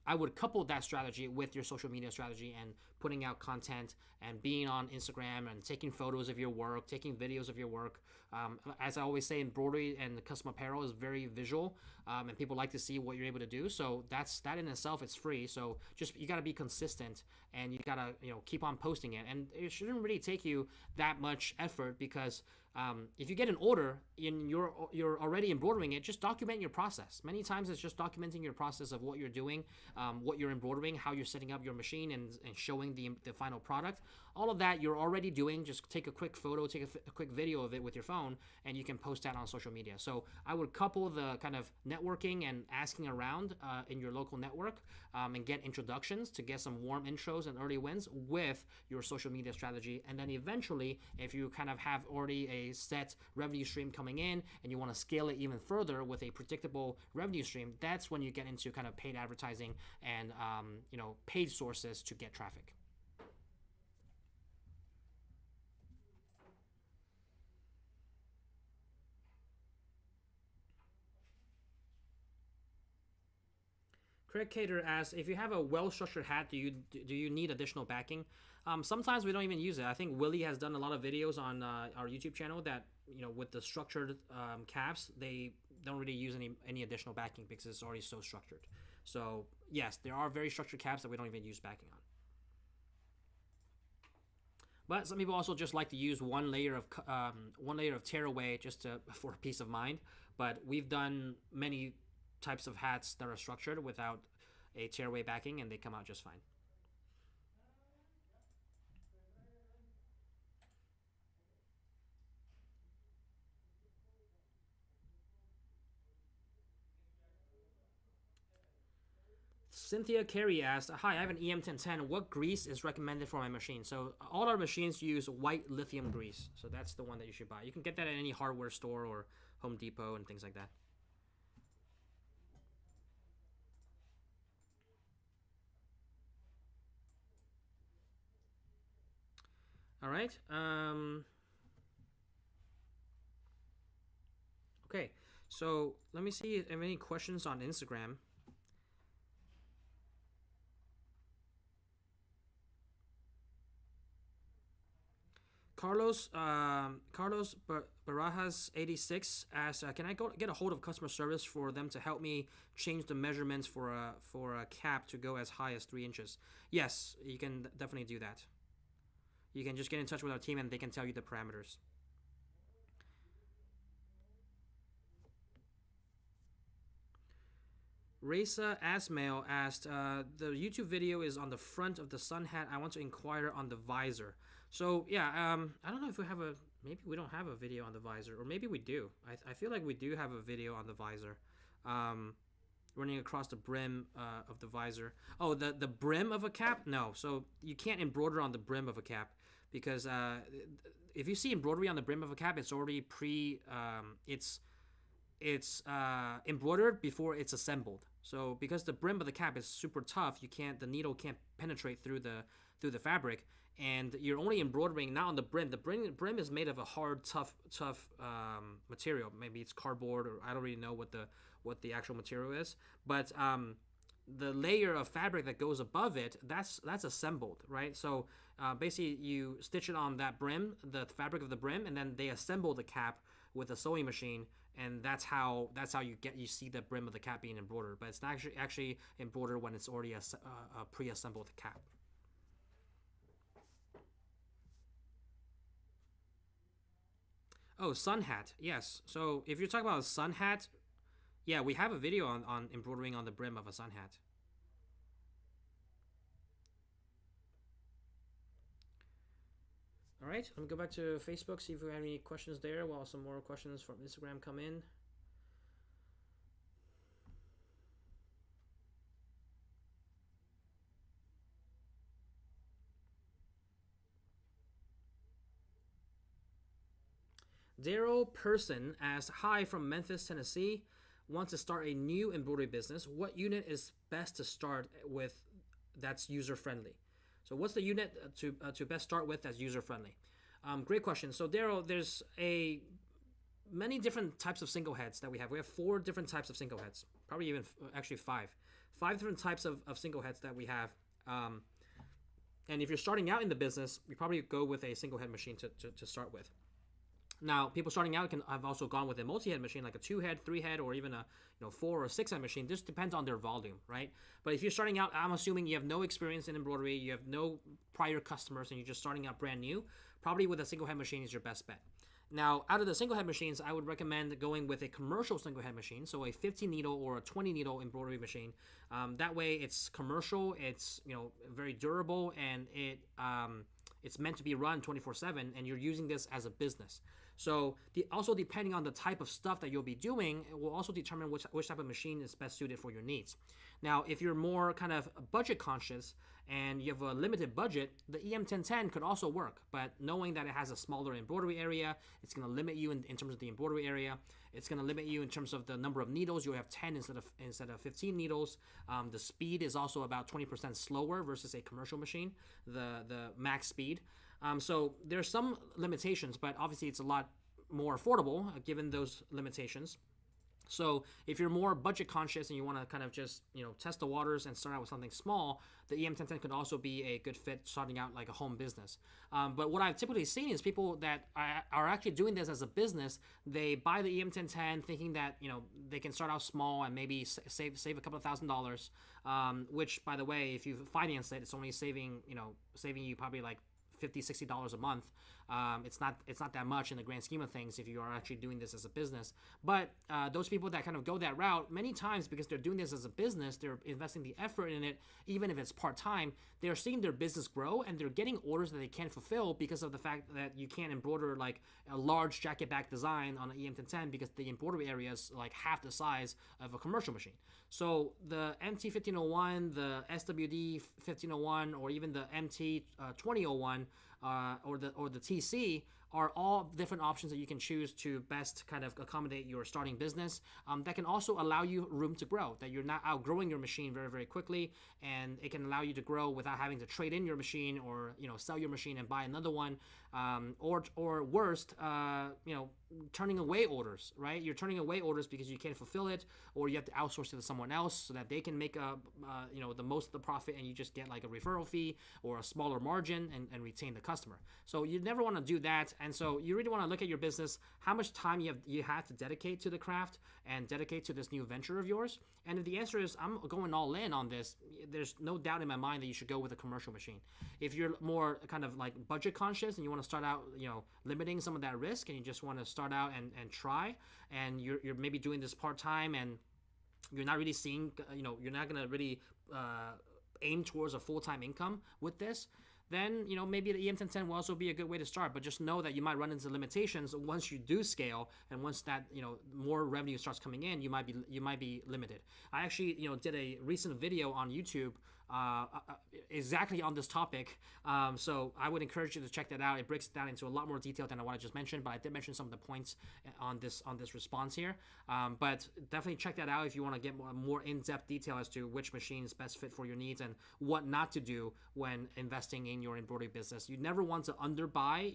I would couple that strategy with your social media strategy and putting out content and being on Instagram and taking photos of your work, taking videos of your work, As I always say, embroidery and custom apparel is very visual, and people like to see what you're able to do. So that in itself is free. So just you got to be consistent, and you got to keep on posting it. And it shouldn't really take you that much effort, because if you get an order and you're already embroidering it, just document your process. Many times it's just documenting your process of what you're doing, what you're embroidering, how you're setting up your machine, and showing the final product. All of that you're already doing. Just take a quick photo, take a quick video of it with your phone, and you can post that on social media. So I would couple the kind of networking and asking around in your local network, and get introductions to get some warm intros and early wins with your social media strategy. And then eventually, if you kind of have already a set revenue stream coming in and you want to scale it even further with a predictable revenue stream, that's when you get into kind of paid advertising and paid sources to get traffic. Craig Cater asks, if you have a well-structured hat, do you need additional backing? Sometimes we don't even use it. I think Willie has done a lot of videos on our YouTube channel that with the structured caps, they don't really use any additional backing because it's already so structured. So yes, there are very structured caps that we don't even use backing on. But some people also just like to use one layer of Tearaway just for peace of mind. But we've done many types of hats that are structured without a Tearaway backing, and they come out just fine. Cynthia Carey asked, hi, I have an EM1010. What grease is recommended for my machine? So all our machines use white lithium grease. So that's the one that you should buy. You can get that at any hardware store or Home Depot and things like that. All right. Okay. So let me see if I have any questions on Instagram. Carlos Barajas 86 asks, can I get a hold of customer service for them to help me change the measurements for a cap to go as high as 3 inches? Yes, you can definitely do that. You can just get in touch with our team and they can tell you the parameters. Raisa Asmail asked, the YouTube video is on the front of the sun hat. I want to inquire on the visor. So yeah, I don't know if we have maybe we don't have a video on the visor, or maybe we do. I feel like we do have a video on the visor, running across the brim of the visor. Oh, the brim of a cap? No, so you can't embroider on the brim of a cap, because if you see embroidery on the brim of a cap, it's already it's embroidered before it's assembled. So because the brim of the cap is super tough, the needle can't penetrate through the fabric, and you're only embroidering not on the brim. The brim is made of a hard, tough material. Maybe it's cardboard, or I don't really know what the actual material is. But the layer of fabric that goes above it, that's assembled, right? So basically, you stitch it on that brim, the fabric of the brim, and then they assemble the cap with a sewing machine, and that's how you see the brim of the cap being embroidered. But it's not actually embroidered when it's already a pre-assembled cap. Oh, sun hat. Yes. So if you're talking about a sun hat, yeah, we have a video on embroidering on the brim of a sun hat. All right, let me go back to Facebook, see if we have any questions there while some more questions from Instagram come in. Daryl Person asks, hi from Memphis, Tennessee. Want to start a new embroidery business. What unit is best to start with that's user-friendly? So what's the unit to best start with that's user-friendly? Great question. So Daryl, there's many different types of single heads that we have. We have 4 different types of single heads. Probably even actually 5. 5 different types of single heads that we have. And if you're starting out in the business, you probably go with a single head machine to start with. Now, people starting out can have also gone with a multi-head machine, like a 2-head, 3-head, or even a 4 or 6-head machine. This depends on their volume, right? But if you're starting out, I'm assuming you have no experience in embroidery, you have no prior customers, and you're just starting out brand new. Probably with a single head machine is your best bet. Now, out of the single head machines, I would recommend going with a commercial single head machine, so a 15 needle or a 20 needle embroidery machine. That way, it's commercial, it's very durable, and it's meant to be run 24/7, and you're using this as a business. So also depending on the type of stuff that you'll be doing, it will also determine which type of machine is best suited for your needs. Now, if you're more kind of budget conscious and you have a limited budget, the EM1010 could also work, but knowing that it has a smaller embroidery area, it's going to limit you in terms of the embroidery area. It's going to limit you in terms of the number of needles. You'll have 10 instead of 15 needles. The speed is also about 20% slower versus a commercial machine, the max speed. So there's some limitations, but obviously it's a lot more affordable given those limitations. So if you're more budget conscious and you want to kind of just test the waters and start out with something small, the EM1010 could also be a good fit starting out like a home business. But what I've typically seen is people that are actually doing this as a business. They buy the EM1010 thinking that they can start out small and maybe save a couple of $1,000s. Which, by the way, if you finance it, it's only saving you probably like $50-$60 a month. It's not that much in the grand scheme of things if you are actually doing this as a business. But those people that kind of go that route, many times because they're doing this as a business, they're investing the effort in it, even if it's part-time, they're seeing their business grow and they're getting orders that they can't fulfill because of the fact that you can't embroider like a large jacket back design on an EM1010 because the embroidery area is like half the size of a commercial machine. So the MT1501, the SWD 1501, or even the MT 2001, or the TC are all different options that you can choose to best kind of accommodate your starting business. That can also allow you room to grow, that you're not outgrowing your machine very, very quickly, and it can allow you to grow without having to trade in your machine or sell your machine and buy another one, or worst, turning away orders, right? You're turning away orders because you can't fulfill it, or you have to outsource it to someone else so that they can make the most of the profit, and you just get like a referral fee or a smaller margin and retain the customer. So you never want to do that. And so you really want to look at your business, how much time you have to dedicate to the craft and dedicate to this new venture of yours. And if the answer is I'm going all in on this, there's no doubt in my mind that you should go with a commercial machine. If you're more kind of like budget conscious and you want to start out, limiting some of that risk, and you just want to start out and try, and you're maybe doing this part-time and you're not really seeing, you're not going to really aim towards a full-time income with this, then maybe the EM1010 will also be a good way to start. But just know that you might run into limitations once you do scale, and once that more revenue starts coming in, you might be limited. I actually did a recent video on YouTube exactly on this topic, so I would encourage you to check that out. It breaks it down into a lot more detail than what I just mentioned, but I did mention some of the points on this response here. But definitely check that out if you want to get more in-depth detail as to which machine is best fit for your needs and what not to do when investing in your embroidery business. You never want to underbuy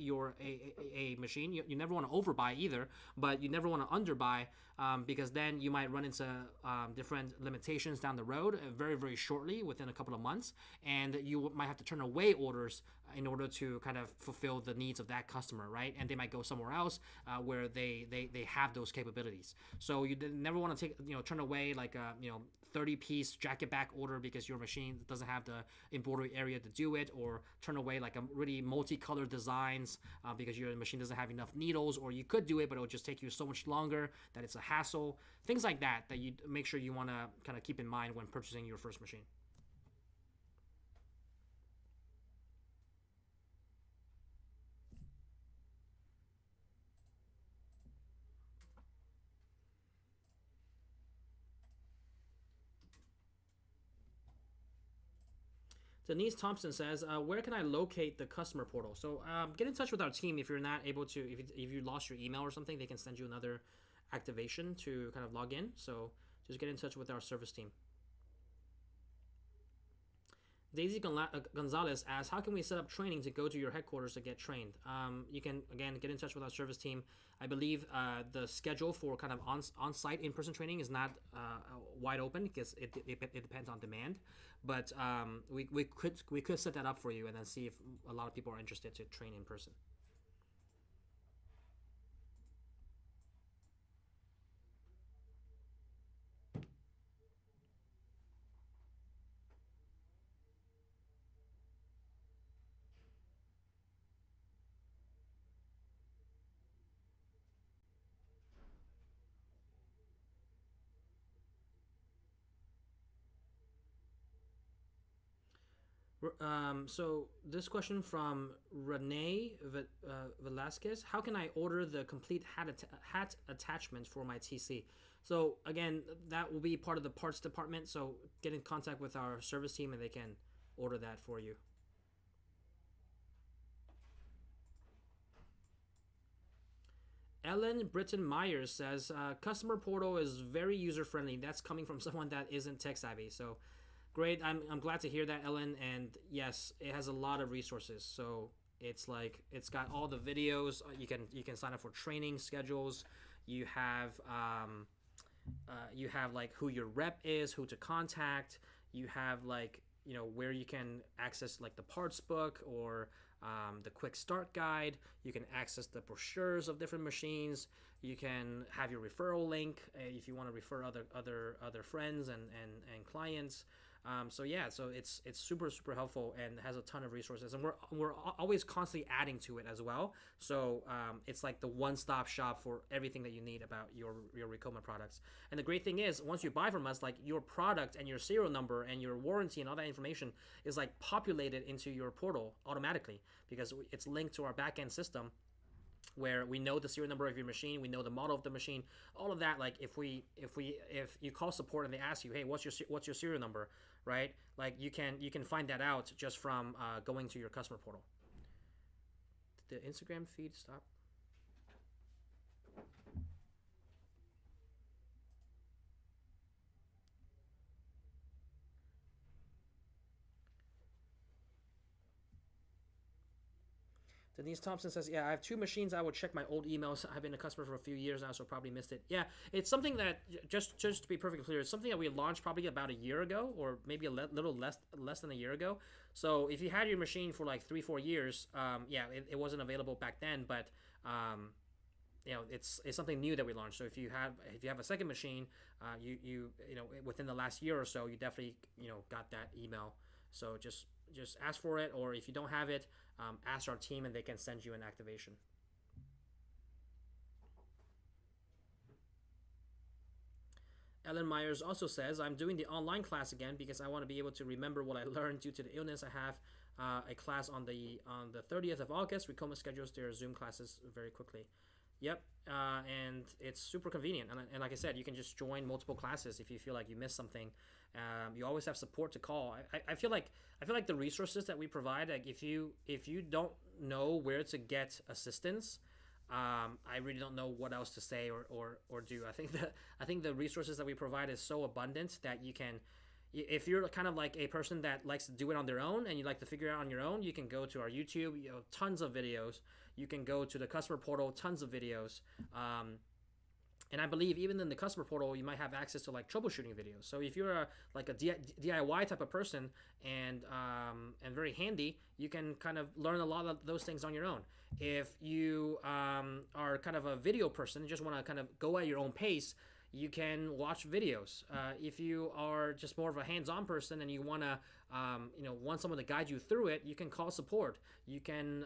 a machine. You never want to overbuy either, but you never want to underbuy, because then you might run into different limitations down the road very, very shortly, within a couple of months, and you might have to turn away orders in order to kind of fulfill the needs of that customer, right? And they might go somewhere else where they have those capabilities. So you never want to turn away like a 30-piece jacket back order because your machine doesn't have the embroidery area to do it, or turn away like a really multicolored designs because your machine doesn't have enough needles, or you could do it but it will just take you so much longer that it's a hassle. Things like that you make sure you want to kind of keep in mind when purchasing your first machine. Denise Thompson says, where can I locate the customer portal? So get in touch with our team if you're not able to, if you lost your email or something, they can send you another activation to kind of log in. So just get in touch with our service team. Daisy Gonzalez asks, how can we set up training to go to your headquarters to get trained? You can, again, get in touch with our service team. I believe the schedule for kind of on-site in-person training is not wide open because it depends on demand. But we could set that up for you and then see if a lot of people are interested to train in person. So this question from Renee Velasquez: how can I order the complete hat attachment for my TC? So again, that will be part of the parts department. So get in contact with our service team, and they can order that for you. Ellen Britton Myers says customer portal is very user friendly. That's coming from someone that isn't tech savvy. So great. I'm glad to hear that, Ellen. And yes, it has a lot of resources. So it's like it's got all the videos. You can sign up for training schedules. You have you have like who your rep is, who to contact. You have like where you can access like the parts book or the quick start guide. You can access the brochures of different machines. You can have your referral link if you want to refer other friends and clients. So yeah, so it's super helpful and has a ton of resources, and we're always constantly adding to it as well. So it's like the one-stop shop for everything that you need about your Ricoma products. And the great thing is, once you buy from us, like your product and your serial number and your warranty and all that information is like populated into your portal automatically because it's linked to our backend system where we know the serial number of your machine, we know the model of the machine, all of that. Like if you call support and they ask you, hey, what's your serial number, right? Like you can find that out just from going to your customer portal. Did the Instagram feed stop? Denise Thompson says, yeah, I have two machines. I will check my old emails. I've been a customer for a few years now, so probably missed it. Yeah, it's something that, just to be perfectly clear, it's something that we launched probably about a year ago or maybe a little less than a year ago. So if you had your machine for like 3-4 years, yeah, it wasn't available back then, but it's something new that we launched. So if you have a second machine, you within the last year or so, you definitely got that email. So just ask for it, or if you don't have it, ask our team and they can send you an activation. Ellen Myers also says, I'm doing the online class again because I want to be able to remember what I learned due to the illness. I have a class on the 30th of August. Ricoma schedules their Zoom classes very quickly. Yep, and it's super convenient. And like I said, you can just join multiple classes if you feel like you missed something. You always have support to call. I feel like the resources that we provide, like if you don't know where to get assistance, I really don't know what else to say or do. I think the resources that we provide is so abundant that you can. If you're kind of like a person that likes to do it on their own and you like to figure it out on your own, you can go to our YouTube, tons of videos. You can go to the customer portal, tons of videos. And I believe even in the customer portal, you might have access to like troubleshooting videos. So if you're like a DIY type of person and very handy, you can kind of learn a lot of those things on your own. If you are kind of a video person and just want to kind of go at your own pace, you can watch videos. If you are just more of a hands-on person and you want to, want someone to guide you through it, you can call support. You can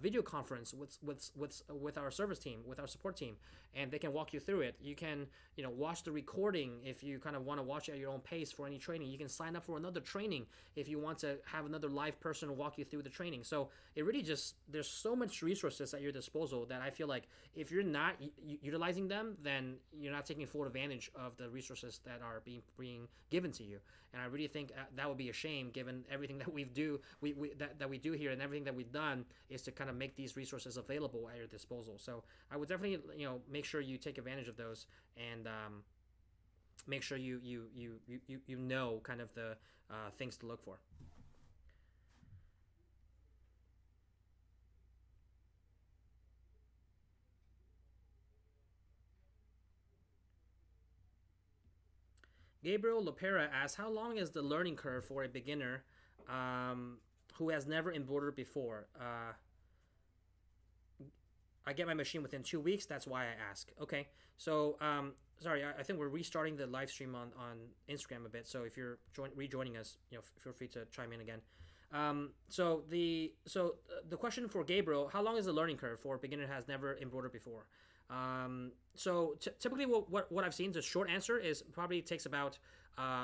video conference with our service team, with our support team, and they can walk you through it. You can, watch the recording if you kind of want to watch it at your own pace for any training. You can sign up for another training if you want to have another live person walk you through the training. So it really just, there's so much resources at your disposal that I feel like if you're not utilizing them, then you're not taking full advantage of the resources that are being given to you. And I really think that would be a shame, given everything that we do here, and everything that we've done is to kind of make these resources available at your disposal. So I would definitely make sure you take advantage of those and make sure you know kind of the things to look for. Gabriel Lopera asks, how long is the learning curve for a beginner who has never embroidered before? I get my machine within 2 weeks. That's why I ask. Okay. So, sorry, I think we're restarting the live stream on Instagram a bit. So if you're rejoining us, feel free to chime in again. So the question for Gabriel, how long is the learning curve for a beginner who has never embroidered before? So typically what I've seen, the short answer is probably takes about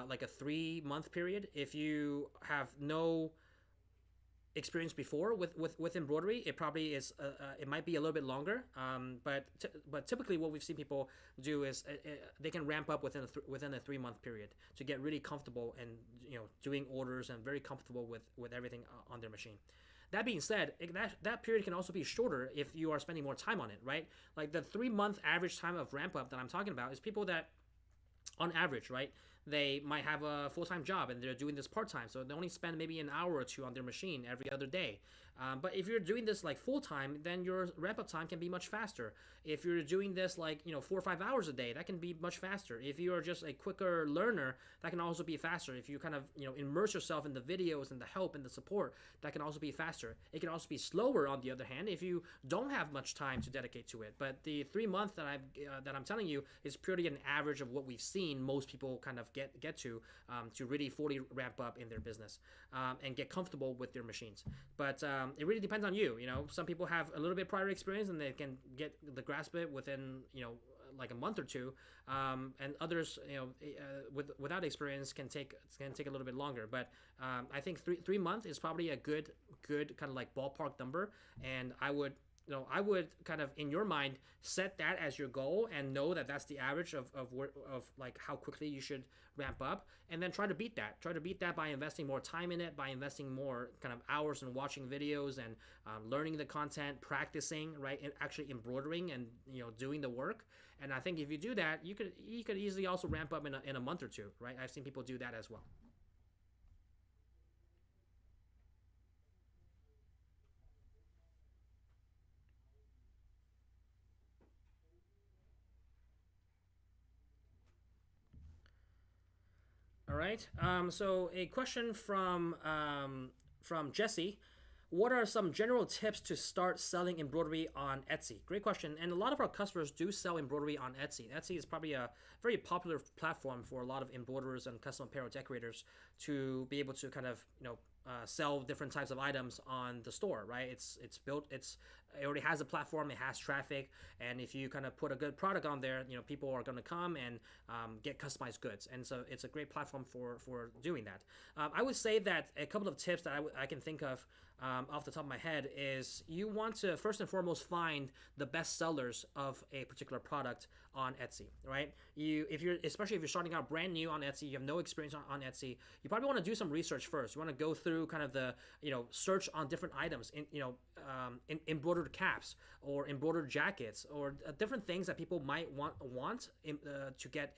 like a 3-month period. If you have no experience before with embroidery, it probably is it might be a little bit longer. But typically what we've seen people do is they can ramp up within a 3 month period to get really comfortable and doing orders and very comfortable with everything on their machine. That being said, that period can also be shorter if you are spending more time on it, right? Like the 3 month average time of ramp up that I'm talking about is people that, on average, right, they might have a full-time job and they're doing this part-time, so they only spend maybe an hour or two on their machine every other day. But if you're doing this like full-time, then your ramp-up time can be much faster. If you're doing this like 4 or 5 hours a day, that can be much faster. If you are just a quicker learner, that can also be faster. If you kind of immerse yourself in the videos and the help and the support, that can also be faster. It can also be slower on the other hand if you don't have much time to dedicate to it. But the 3 months that I'm telling you is purely an average of what we've seen most people kind of get to really fully ramp up in their business and get comfortable with their machines. But it really depends on you. Some people have a little bit prior experience and they can get the grasp of it within like a month or two, and others without experience can take a little bit longer. But I think 3 months is probably a good kind of like ballpark number, and I would kind of in your mind set that as your goal and know that that's the average of like how quickly you should ramp up, and then try to beat that by investing more time in it, by investing more kind of hours in watching videos and learning the content, practicing, right, and actually embroidering and doing the work. And I think if you do that, you could easily also ramp up in a month or two, right? I've seen people do that as well. All right. So a question from Jesse. What are some general tips to start selling embroidery on Etsy? Great question. And a lot of our customers do sell embroidery on Etsy. Etsy is probably a very popular platform for a lot of embroiderers and custom apparel decorators to be able to kind of sell different types of items on the store, right? It already has a platform, it has traffic, and if you kind of put a good product on there, people are going to come and get customized goods, and so it's a great platform for doing that. I would say that a couple of tips that I can think of off the top of my head is you want to first and foremost find the best sellers of a particular product on Etsy, right? Especially if you're starting out brand new on Etsy, you have no experience on Etsy, you probably want to do some research first. You want to go through kind of the search on different items in embroidered caps or embroidered jackets or different things that people might want to get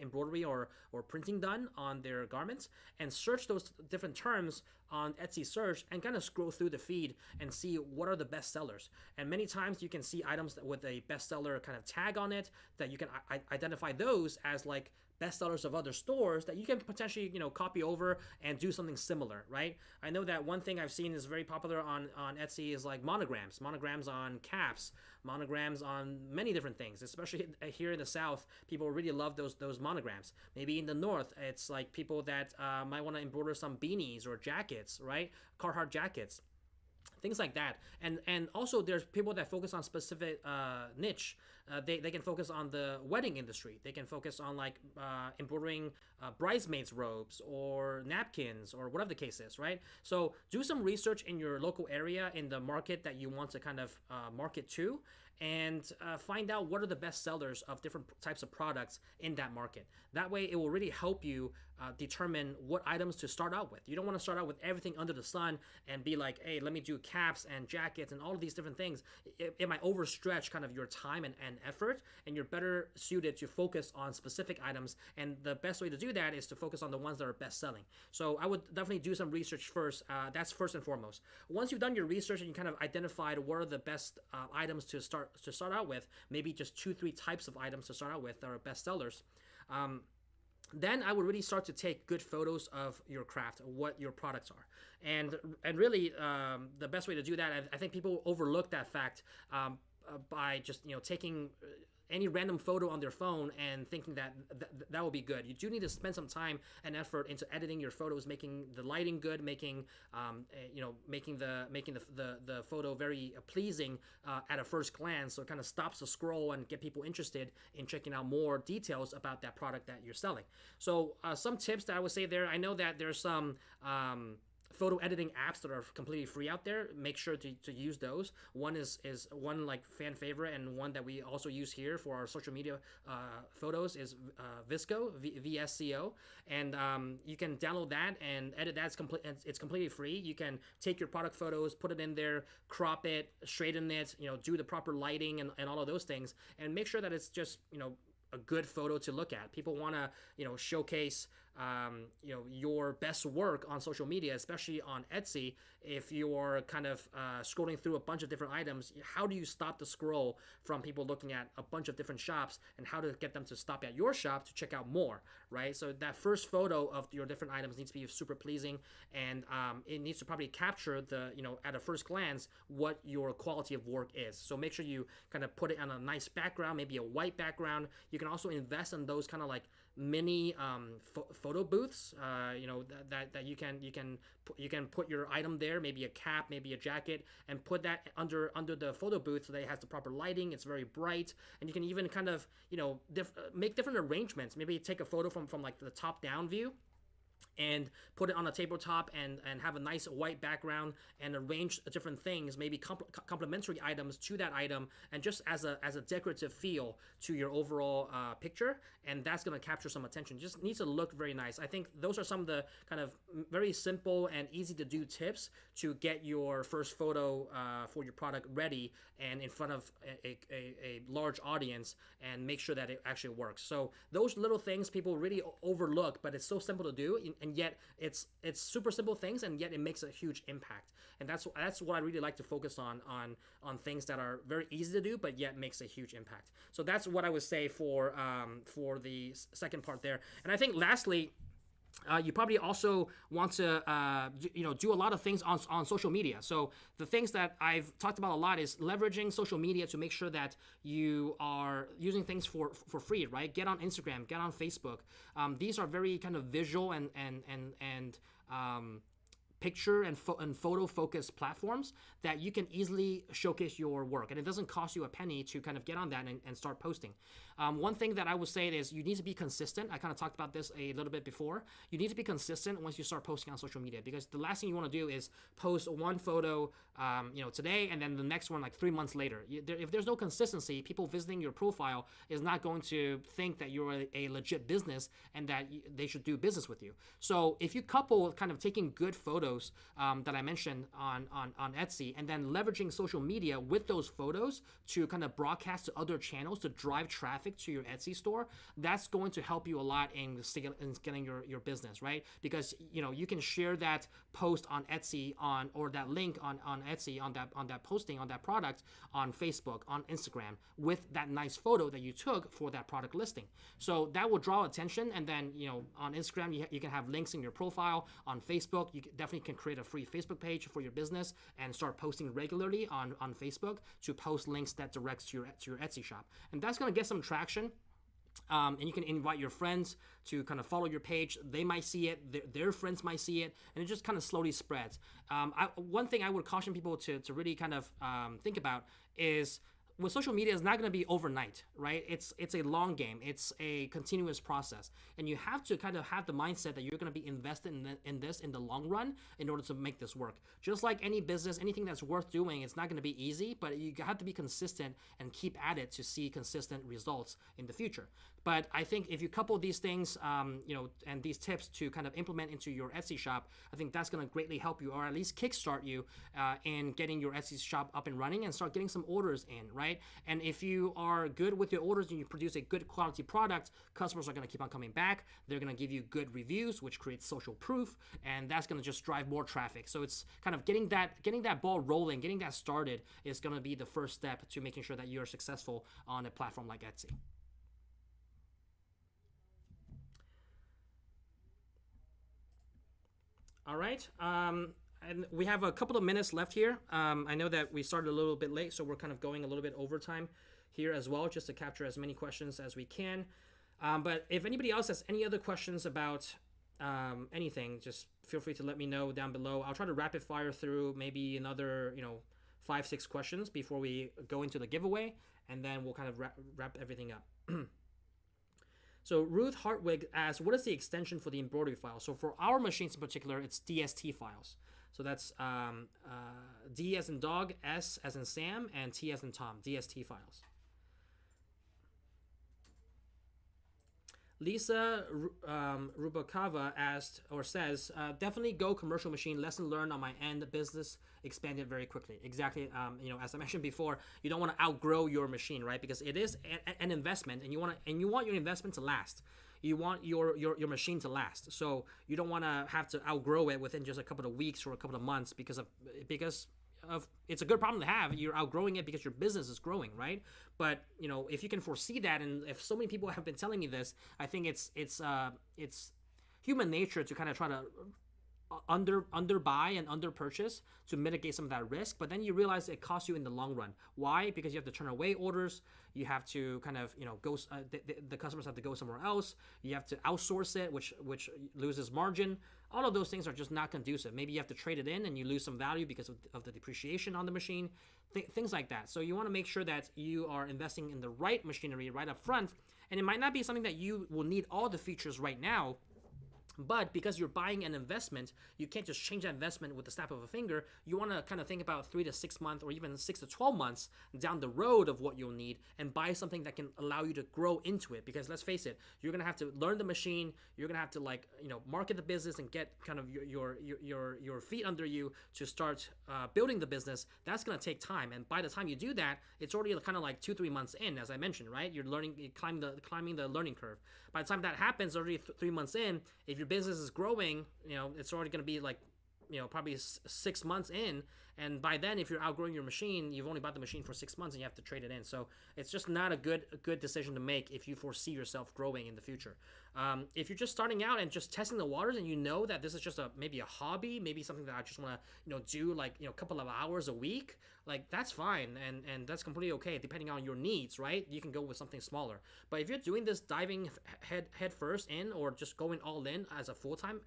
embroidery or printing done on their garments, and search those different terms on Etsy search and kind of scroll through the feed and see what are the best sellers. And many times you can see items with a bestseller kind of tag on it that you can identify those as like bestsellers of other stores that you can potentially copy over and do something similar, right? I know that one thing I've seen is very popular on Etsy is like monograms on caps, monograms on many different things, especially here in the South. People really love those monograms. Maybe in the North, it's like people that might want to embroider some beanies or jackets, right? Carhartt jackets, things like that. And also there's people that focus on specific niche. They can focus on the wedding industry. They can focus on like embroidering bridesmaids robes or napkins or whatever the case is, right? So do some research in your local area, in the market that you want to kind of market to, and find out what are the best sellers of different types of products in that market. That way it will really help you determine what items to start out with. You don't want to start out with everything under the sun and be like, hey, let me do caps and jackets and all of these different things. It might overstretch kind of your time and effort, and you're better suited to focus on specific items. And the best way to do that is to focus on the ones that are best selling. So I would definitely do some research first. That's first and foremost. Once you've done your research and you kind of identified what are the best items to start out with, maybe just 2-3 types of items to start out with that are best sellers, then I would really start to take good photos of your craft, what your products are. And really the best way to do that, I think people overlook that fact by just taking any random photo on their phone and thinking that will be good. You do need to spend some time and effort into editing your photos, making the lighting good, making the photo very pleasing at a first glance, so it kind of stops the scroll and get people interested in checking out more details about that product that you're selling. So some tips that I would say there. I know that there's some photo editing apps that are completely free out there. Make sure to use those. One is one like fan favorite, and one that we also use here for our social media photos is Visco, VSCO, and you can download that and edit that. It's completely free. You can take your product photos, put it in there, crop it, straighten it, do the proper lighting and all of those things, and make sure that it's just a good photo to look at. People want to showcase your best work on social media, especially on Etsy. If you're kind of scrolling through a bunch of different items, how do you stop the scroll from people looking at a bunch of different shops, and how to get them to stop at your shop to check out more, right? So that first photo of your different items needs to be super pleasing, and it needs to probably capture the at a first glance what your quality of work is. So make sure you kind of put it on a nice background, maybe a white background. You can also invest in those kind of like mini photo booths, that you can put your item there, maybe a cap, maybe a jacket, and put that under the photo booth so that it has the proper lighting. It's very bright, and you can even kind of make different arrangements. Maybe take a photo from like the top down view and put it on a tabletop and have a nice white background and arrange different things, maybe complementary items to that item, and just as a decorative feel to your overall picture, and that's going to capture some attention. Just needs to look very nice. I think those are some of the kind of very simple and easy to do tips to get your first photo for your product ready and in front of a large audience, and make sure that it actually works. So those little things people really overlook, but it's so simple to do, and yet it's super simple things, and yet it makes a huge impact. And that's what I really like to focus on things that are very easy to do but yet makes a huge impact. So that's what I would say for the second part there. And I think lastly, you probably also want to do a lot of things on social media. So the things that I've talked about a lot is leveraging social media to make sure that you are using things for free, right? Get on Instagram, get on Facebook. These are very kind of visual and picture and photo focused platforms that you can easily showcase your work, and it doesn't cost you a penny to kind of get on that and start posting. One thing that I would say is you need to be consistent. I kind of talked about this a little bit before. You need to be consistent once you start posting on social media, because the last thing you want to do is post one photo today and then the next one like 3 months later. If there's no consistency, people visiting your profile is not going to think that you're a legit business and that they should do business with you. So if you couple kind of taking good photos that I mentioned on Etsy, and then leveraging social media with those photos to kind of broadcast to other channels to drive traffic to your Etsy store, that's going to help you a lot in getting your business, right? Because you can share that post on Etsy or that link on Etsy on that posting on that product on Facebook, on Instagram, with that nice photo that you took for that product listing. So that will draw attention, and then on Instagram you can have links in your profile. On Facebook, you definitely can create a free Facebook page for your business and start posting regularly on Facebook to post links that directs to your Etsy shop, and that's going to get some traction. And you can invite your friends to kind of follow your page. They might see it, their friends might see it, and it just kind of slowly spreads. One thing I would caution people to really kind of think about is, with social media, is not going to be overnight, right? It's a long game. It's a continuous process, and you have to kind of have the mindset that you're going to be invested in this in the long run in order to make this work. Just like any business, anything that's worth doing, it's not going to be easy, but you have to be consistent and keep at it to see consistent results in the future. But I think if you couple these things, and these tips to kind of implement into your Etsy shop, I think that's going to greatly help you, or at least kickstart you in getting your Etsy shop up and running and start getting some orders in, right? And if you are good with your orders and you produce a good quality product, customers are going to keep on coming back. They're going to give you good reviews, which creates social proof, and that's going to just drive more traffic. So it's kind of getting that ball rolling, getting that started is going to be the first step to making sure that you're successful on a platform like Etsy. All right, and we have a couple of minutes left here. I know that we started a little bit late, so we're kind of going a little bit overtime here as well, just to capture as many questions as we can. But if anybody else has any other questions about anything, just feel free to let me know down below. I'll try to rapid fire through maybe another 5-6 questions before we go into the giveaway, and then we'll kind of wrap everything up. So Ruth Hartwig asks, what is the extension for the embroidery file? So for our machines in particular, it's DST files. So that's D as in dog, S as in Sam, and T as in Tom, DST files. Lisa Rubakava asked or says, definitely go commercial machine. Lesson learned on my end. The business expanded very quickly. Exactly. As I mentioned before, you don't want to outgrow your machine, right? Because it is an investment, and you want your investment to last. You want your machine to last. So you don't want to have to outgrow it within just a couple of weeks or a couple of months because of it's a good problem to have. You're outgrowing it because your business is growing, right? But if you can foresee that, and if so many people have been telling me this, I think it's human nature to kind of try to under buy and under purchase to mitigate some of that risk. But then you realize it costs you in the long run. Why? Because you have to turn away orders. You have to kind of go. The customers have to go somewhere else. You have to outsource it, which loses margin. All of those things are just not conducive. Maybe you have to trade it in and you lose some value because of the depreciation on the machine, things like that. So you want to make sure that you are investing in the right machinery right up front. And it might not be something that you will need all the features right now, but because you're buying an investment, you can't just change that investment with the snap of a finger. You want to kind of think about 3 to 6 months or even 6 to 12 months down the road of what you'll need and buy something that can allow you to grow into it. Because let's face it, you're going to have to learn the machine. You're going to have to market the business and get kind of your feet under you to start building the business. That's going to take time. And by the time you do that, it's already kind of like 2-3 months in, as I mentioned, right? You're climbing the learning curve. By the time that happens, already 3 months in, if your business is growing, it's already going to be like, probably 6 months in. And by then, if you're outgrowing your machine, you've only bought the machine for 6 months and you have to trade it in. So it's just not a good decision to make if you foresee yourself growing in the future. If you're just starting out and just testing the waters, and you know that this is just maybe a hobby, maybe something that I just want to do like a couple of hours a week, like that's fine, and that's completely okay depending on your needs, right? You can go with something smaller. But if you're doing this diving head first in, or just going all in as a full-time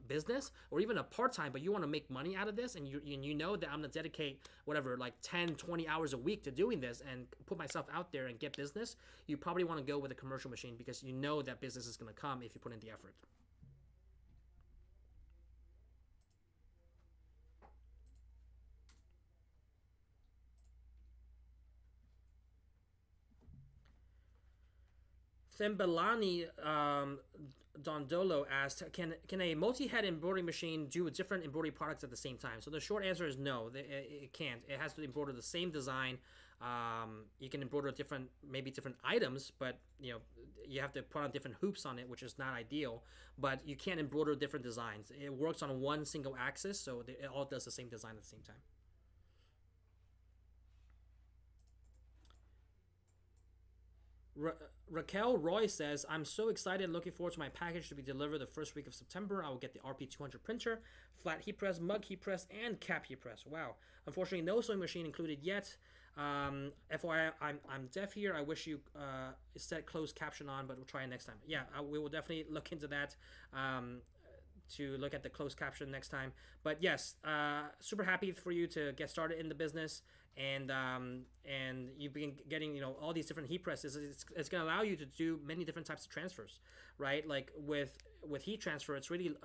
business, or even a part-time, but you want to make money out of this, and you know that I'm going to dedicate whatever, like 10-20 hours a week to doing this and put myself out there and get business, you probably want to go with a commercial machine because you know that business is going to come if you put in the effort. Thembelani Dondolo asked, can a multi-head embroidery machine do different embroidery products at the same time? So the short answer is no, it can't. It has to embroider the same design. You can embroider different items, but you have to put on different hoops on it, which is not ideal. But you can't embroider different designs. It works on one single axis, so it all does the same design at the same time. Raquel Roy says, I'm so excited, looking forward to my package to be delivered the first week of September. I will get the RP200 printer, flat heat press, mug heat press, and cap heat press. Wow. Unfortunately, no sewing machine included yet. FYI, I'm deaf here. I wish you set closed caption on, but we'll try it next time. Yeah, we will definitely look into that. To look at the closed caption next time. But yes, super happy for you to get started in the business, and you've been getting all these different heat presses. It's going to allow you to do many different types of transfers, right? Like with heat transfer, it's really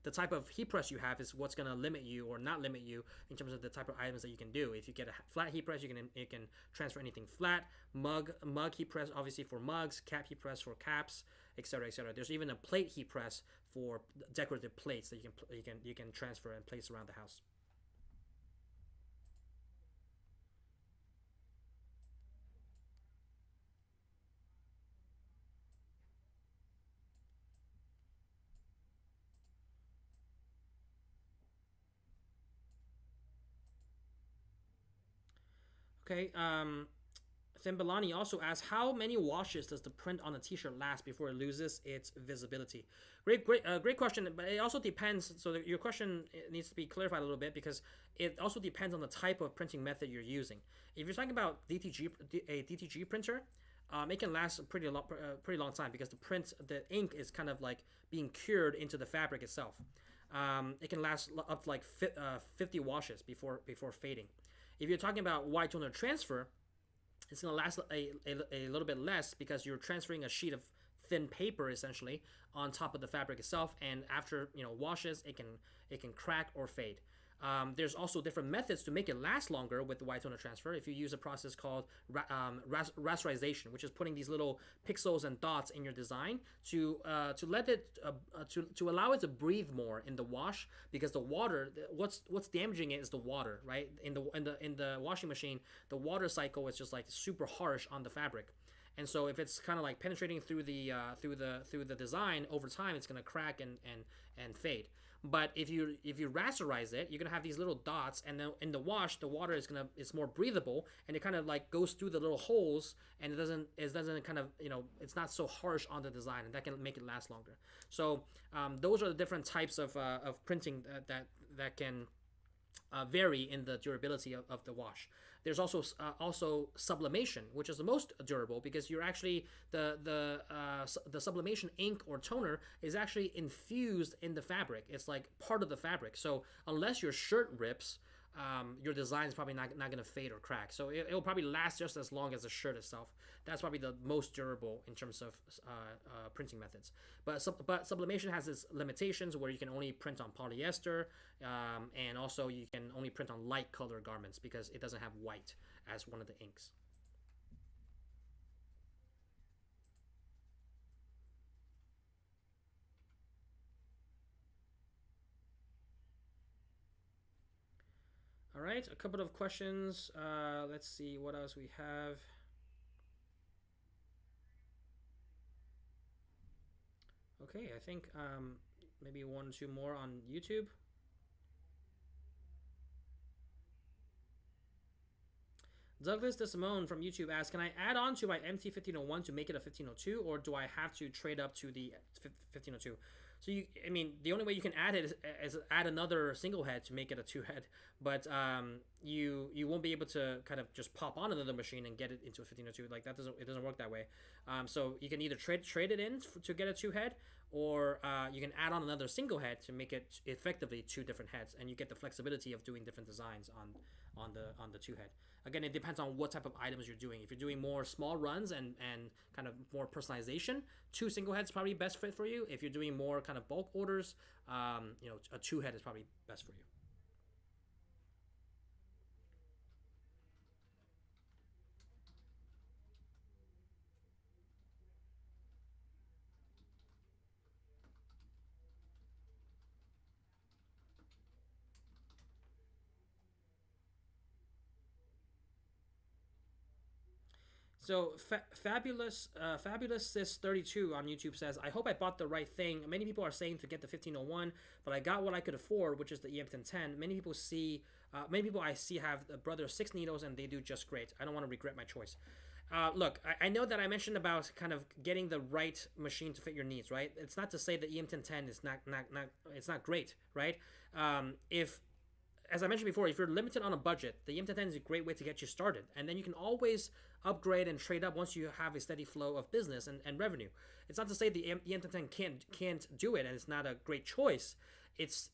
the type of heat press you have is what's going to limit you or not limit you in terms of the type of items that you can do. If you get a flat heat press, you can transfer anything flat. Mug heat press, obviously for mugs. Cap heat press for caps, etc., etc. There's even a plate heat press for decorative plates that you can transfer and place around the house. Okay. Thembelani also asks, how many washes does the print on a t-shirt last before it loses its visibility? Great question, but it also depends. So your question needs to be clarified a little bit because it also depends on the type of printing method you're using. If you're talking about a DTG printer, it can last a pretty long time because the ink is kind of like being cured into the fabric itself. It can last up to like 50 washes before fading. If you're talking about wide toner transfer, it's going to last a little bit less because you're transferring a sheet of thin paper essentially on top of the fabric itself, and after washes, it can crack or fade. There's also different methods to make it last longer with the white toner transfer. If you use a process called rasterization, which is putting these little pixels and dots in your design to let it to allow it to breathe more in the wash, because the water, what's damaging it is the water, right? In the washing machine, the water cycle is just like super harsh on the fabric. And so if it's kind of like penetrating through the design over time, it's gonna crack and fade. But if you rasterize it, you're gonna have these little dots, and then in the wash, the water is more breathable, and it kind of like goes through the little holes, and it doesn't kind of it's not so harsh on the design, and that can make it last longer. So those are the different types of printing that can vary in the durability of the wash. There's also sublimation, which is the most durable, because you're actually the sublimation ink or toner is actually infused in the fabric. It's like part of the fabric. So unless your shirt rips, your design is probably not going to fade or crack. So it'll probably last just as long as the shirt itself. That's probably the most durable in terms of printing methods. But sublimation has its limitations, where you can only print on polyester, and also you can only print on light color garments because it doesn't have white as one of the inks. All right, a couple of questions. Let's see what else we have. Okay, I think maybe one or two more on YouTube. Douglas DeSimone from YouTube asks, can I add on to my MT1501 to make it a 1502, or do I have to trade up to the 1502? So the only way you can add it is add another single head to make it a two head, but you won't be able to kind of just pop on another machine and get it into a 1502. Like it doesn't work that way. So you can either trade it in to get a two head, or you can add on another single head to make it effectively two different heads, and you get the flexibility of doing different designs on the two head. Again, it depends on what type of items you're doing. If you're doing more small runs and kind of more personalization, two single heads probably best fit for you. If you're doing more kind of bulk orders, a two head is probably best for you. So fabulous sis 32 on YouTube says, I hope I bought the right thing. Many people are saying to get the 1501, but I got what I could afford, which is the EM1010. Many people I see have the Brother 6 needles, and they do just great. I don't want to regret my choice. Look, I know that I mentioned about kind of getting the right machine to fit your needs, right? It's not to say that EM1010 is not great, right? If, as I mentioned before, if you're limited on a budget, the EM1010 is a great way to get you started, and then you can always upgrade and trade up once you have a steady flow of business and revenue. It's not to say the EM1010 can't do it and it's not a great choice. It's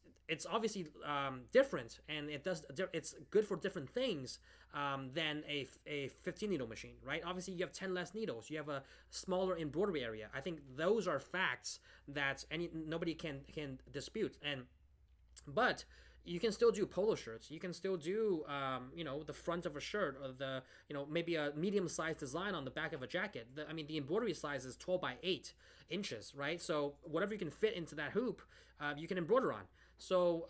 obviously different, and it's good for different things than a 15 needle machine, right? Obviously, you have 10 less needles. You have a smaller embroidery area. I think those are facts that nobody can dispute. But you can still do polo shirts. You can still do, the front of a shirt, or maybe a medium-sized design on the back of a jacket. The embroidery size is 12 by 8 inches, right? So whatever you can fit into that hoop, you can embroider on. So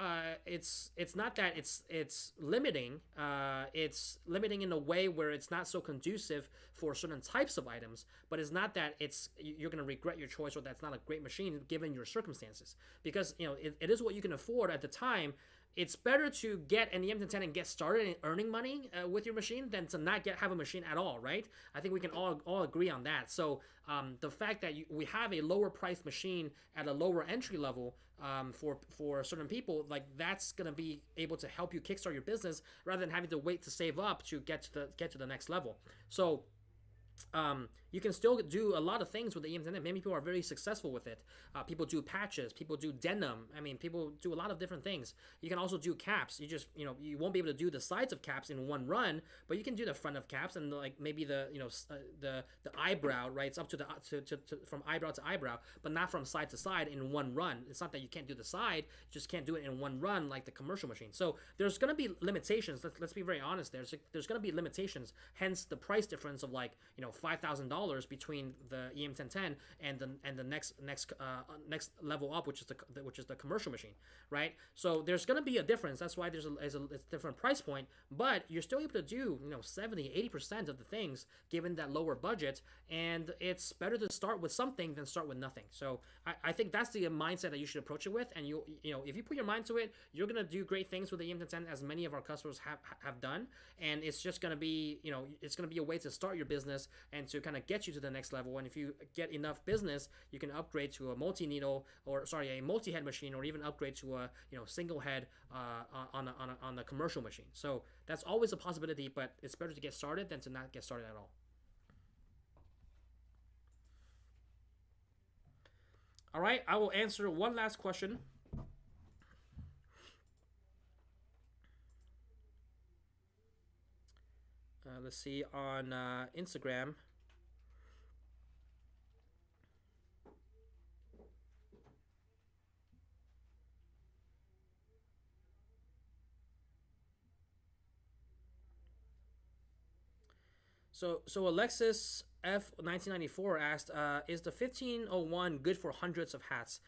it's not that it's limiting. It's limiting in a way where it's not so conducive for certain types of items. But it's not that you're going to regret your choice, or that's not a great machine given your circumstances. Because it is what you can afford at the time. It's better to get an EM1010 and get started in earning money with your machine than to not have a machine at all, right? I think we can all agree on that. So the fact that we have a lower priced machine at a lower entry level for certain people, like that's gonna be able to help you kickstart your business rather than having to wait to save up to get to the next level. So you can still do a lot of things with the EM1010. Many people are very successful with it. People do patches, people do denim. I mean, people do a lot of different things. You can also do caps. You just, you won't be able to do the sides of caps in one run, but you can do the front of caps and like maybe the, the eyebrow, right? It's up to the from eyebrow to eyebrow, but not from side to side in one run. It's not that you can't do the side, you just can't do it in one run like the commercial machine. So there's going to be limitations. Let's be very honest. There's going to be limitations. Hence the price difference of like $5,000 between the EM1010 and the next level up, which is the commercial machine, right? So there's going to be a difference. That's why there's a different price point, but you're still able to do 70-80% of the things given that lower budget, and it's better to start with something than start with nothing. So I think that's the mindset that you should approach it with, and if you put your mind to it, you're gonna do great things with the EM1010, as many of our customers have done, and it's just gonna be it's gonna be a way to start your business and to kind of get you to the next level. And if you get enough business, you can upgrade to a a multi-head machine, or even upgrade to a single head on a commercial machine. So that's always a possibility, but it's better to get started than to not get started at all. All right, I will answer one last question. Let's see, on Instagram. So Alexis F 1994 asked, is the 1501 good for hundreds of hats?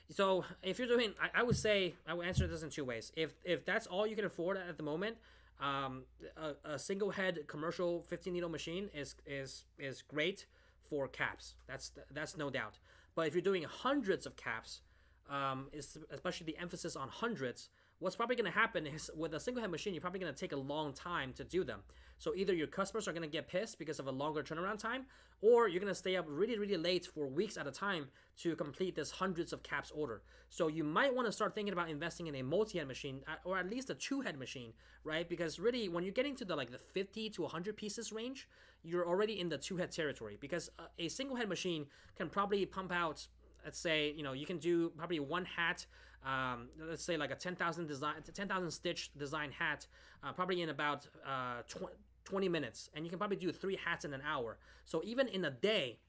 So if you're doing, I would say I would answer this in two ways. If that's all you can afford at the moment, a single head commercial 15 needle machine is great for caps. That's no doubt. But if you're doing hundreds of caps, especially the emphasis on hundreds, what's probably going to happen is with a single head machine, you're probably going to take a long time to do them. So either your customers are going to get pissed because of a longer turnaround time, or you're going to stay up really, really late for weeks at a time to complete this hundreds of caps order. So you might want to start thinking about investing in a multi-head machine, or at least a two-head machine, right? Because really, when you're getting to the 50 to 100 pieces range, you're already in the two-head territory, because a single head machine can probably pump out, let's say, you can do probably one hat, let's say like a 10,000 stitch design hat, probably in about 20 minutes, and you can probably do 3 hats in an hour. So even in a day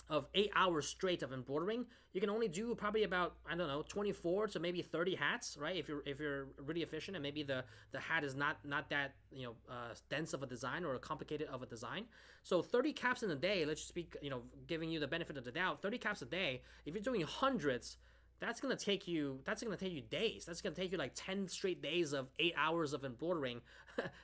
of 8 hours straight of embroidering, you can only do probably about, 24 to maybe 30 hats, right? If you're really efficient, and maybe the hat is not that dense of a design or complicated of a design. So 30 caps in a day, let's just be giving you the benefit of the doubt. 30 caps a day, if you're doing hundreds, that's gonna take you days. That's gonna take you like 10 straight days of 8 hours of embroidering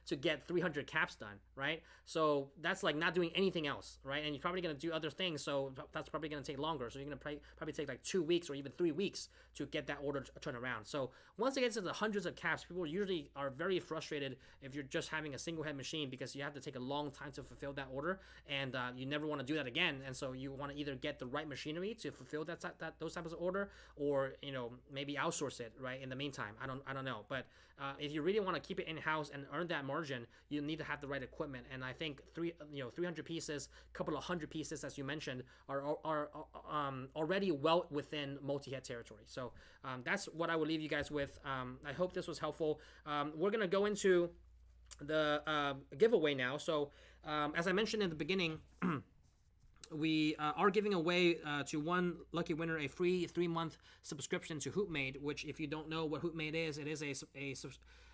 to get 300 caps done, right? So that's like not doing anything else, right? And you're probably gonna do other things, so that's probably gonna take longer. So you're gonna probably take like 2 weeks or even 3 weeks to get that order turn around. So once it gets to the hundreds of caps, people usually are very frustrated if you're just having a single head machine, because you have to take a long time to fulfill that order, and you never want to do that again. And so you want to either get the right machinery to fulfill those types of order, or maybe outsource it, right, in the meantime. I don't know, but if you really want to keep it in house and earn that margin, you need to have the right equipment. And I think 300 pieces, couple of 100 pieces, as you mentioned, are already well within multi-head territory. So that's what I will leave you guys with. I hope this was helpful. We're gonna go into the giveaway now. So as I mentioned in the beginning, we are giving away to one lucky winner a free 3-month subscription to HoopMade, which, if you don't know what HoopMade is, it is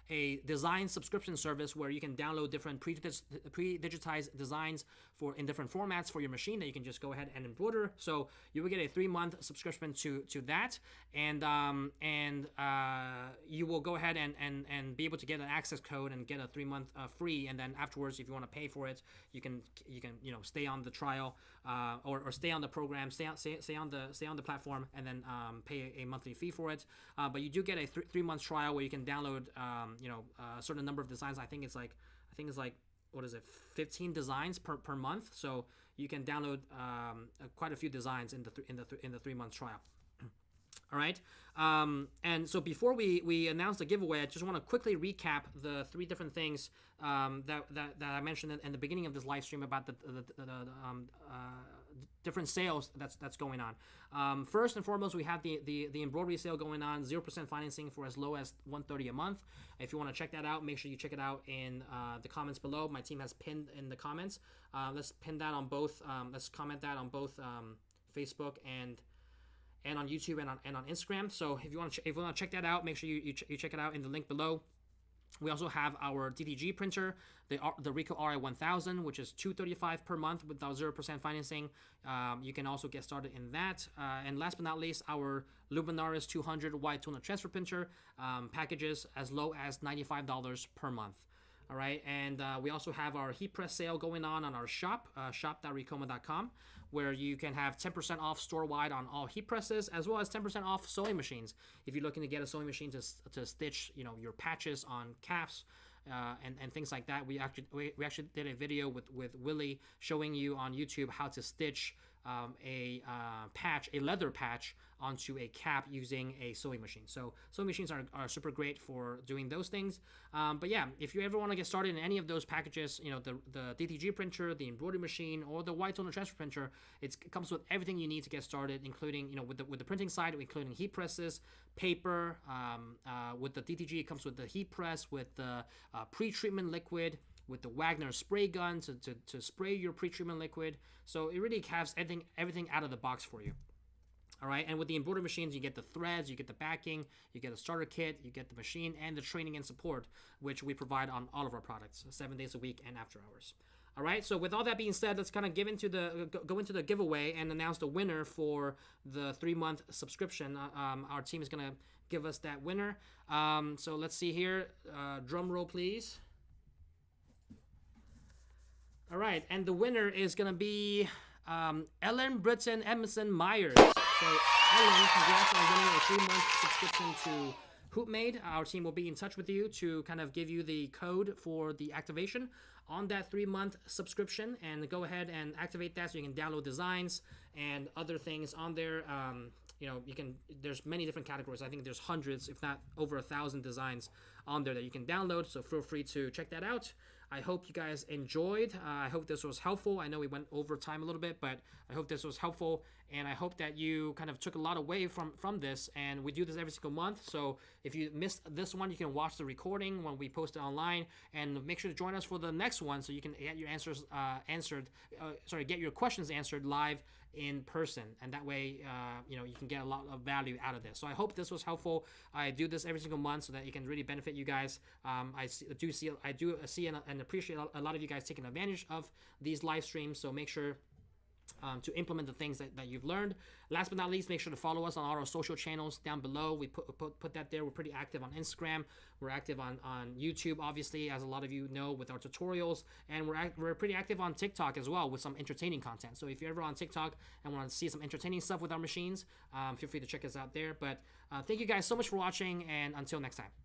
a design subscription service where you can download different pre-digitized designs in different formats for your machine that you can just go ahead and embroider. So you will get a 3-month subscription to that, and you will go ahead and be able to get an access code and get a 3-month free. And then afterwards, if you want to pay for it, you can stay on the trial, or stay on the program, stay on the platform, and then pay a monthly fee for it. But you do get a 3-month trial where you can download a certain number of designs. I think it's like what is it, 15 designs per month. So you can download quite a few designs in the 3-month trial. All right. And so before we announce the giveaway, I just want to quickly recap the 3 different things that I mentioned in the beginning of this live stream about the different sales that's going on. First and foremost, we have the embroidery sale going on, 0% financing for as low as $130 a month. If you want to check that out, make sure you check it out in the comments below. My team has pinned in the comments. Let's pin that on both. Let's comment that on both Facebook and on YouTube and on Instagram. So if you want to check that out, make sure you check it out in the link below. We also have our DTG printer, the Rico RI1000, which is $235 per month without 0% financing. You can also get started in that. And last but not least, our Luminaris 200 white toner transfer printer packages as low as $95 per month. All right, and we also have our heat press sale going on our shop, shop.ricoma.com, where you can have 10% off store-wide on all heat presses, as well as 10% off sewing machines. If you're looking to get a sewing machine to stitch, your patches on caps and things like that, we actually did a video with Willie showing you on YouTube how to stitch a leather patch onto a cap using a sewing machine. So sewing machines are super great for doing those things. But yeah, if you ever want to get started in any of those packages, the DTG printer, the embroidery machine, or the white toner transfer printer, it comes with everything you need to get started, including with the printing side, including heat presses, paper. With the DTG, it comes with the heat press, with the pre-treatment liquid, with the Wagner spray gun to spray your pre-treatment liquid. So it really has everything out of the box for you. All right, and with the embroidery machines, you get the threads, you get the backing, you get a starter kit, you get the machine, and the training and support, which we provide on all of our products, 7 days a week and after hours. All right, so with all that being said, let's kind of go into the giveaway and announce the winner for the 3-month subscription. Our team is gonna give us that winner. So let's see here. Drum roll, please. All right, and the winner is gonna be Ellen Britton Emerson Myers. So Ellen, congrats on winning a 3-month subscription to Hoopmade. Our team will be in touch with you to kind of give you the code for the activation on that 3-month subscription, and go ahead and activate that so you can download designs and other things on there. There's many different categories. I think there's hundreds, if not over 1,000 designs on there that you can download, so feel free to check that out. I hope you guys enjoyed. I hope this was helpful. I know we went over time a little bit, but I hope this was helpful, and I hope that you kind of took a lot away from this. And we do this every single month, so if you missed this one, you can watch the recording when we post it online, and make sure to join us for the next one so you can get your get your questions answered live in person, and that way you can get a lot of value out of this. So I hope this was helpful. I do this every single month so that it can really benefit you guys. I do see and appreciate a lot of you guys taking advantage of these live streams, so make sure to implement the things that you've learned. Last but not least, make sure to follow us on all our social channels down below. We put that there. We're pretty active on Instagram. We're active on YouTube, obviously, as a lot of you know, with our tutorials. And we're pretty active on TikTok as well with some entertaining content. So if you're ever on TikTok and want to see some entertaining stuff with our machines, feel free to check us out there. But thank you guys so much for watching, and until next time.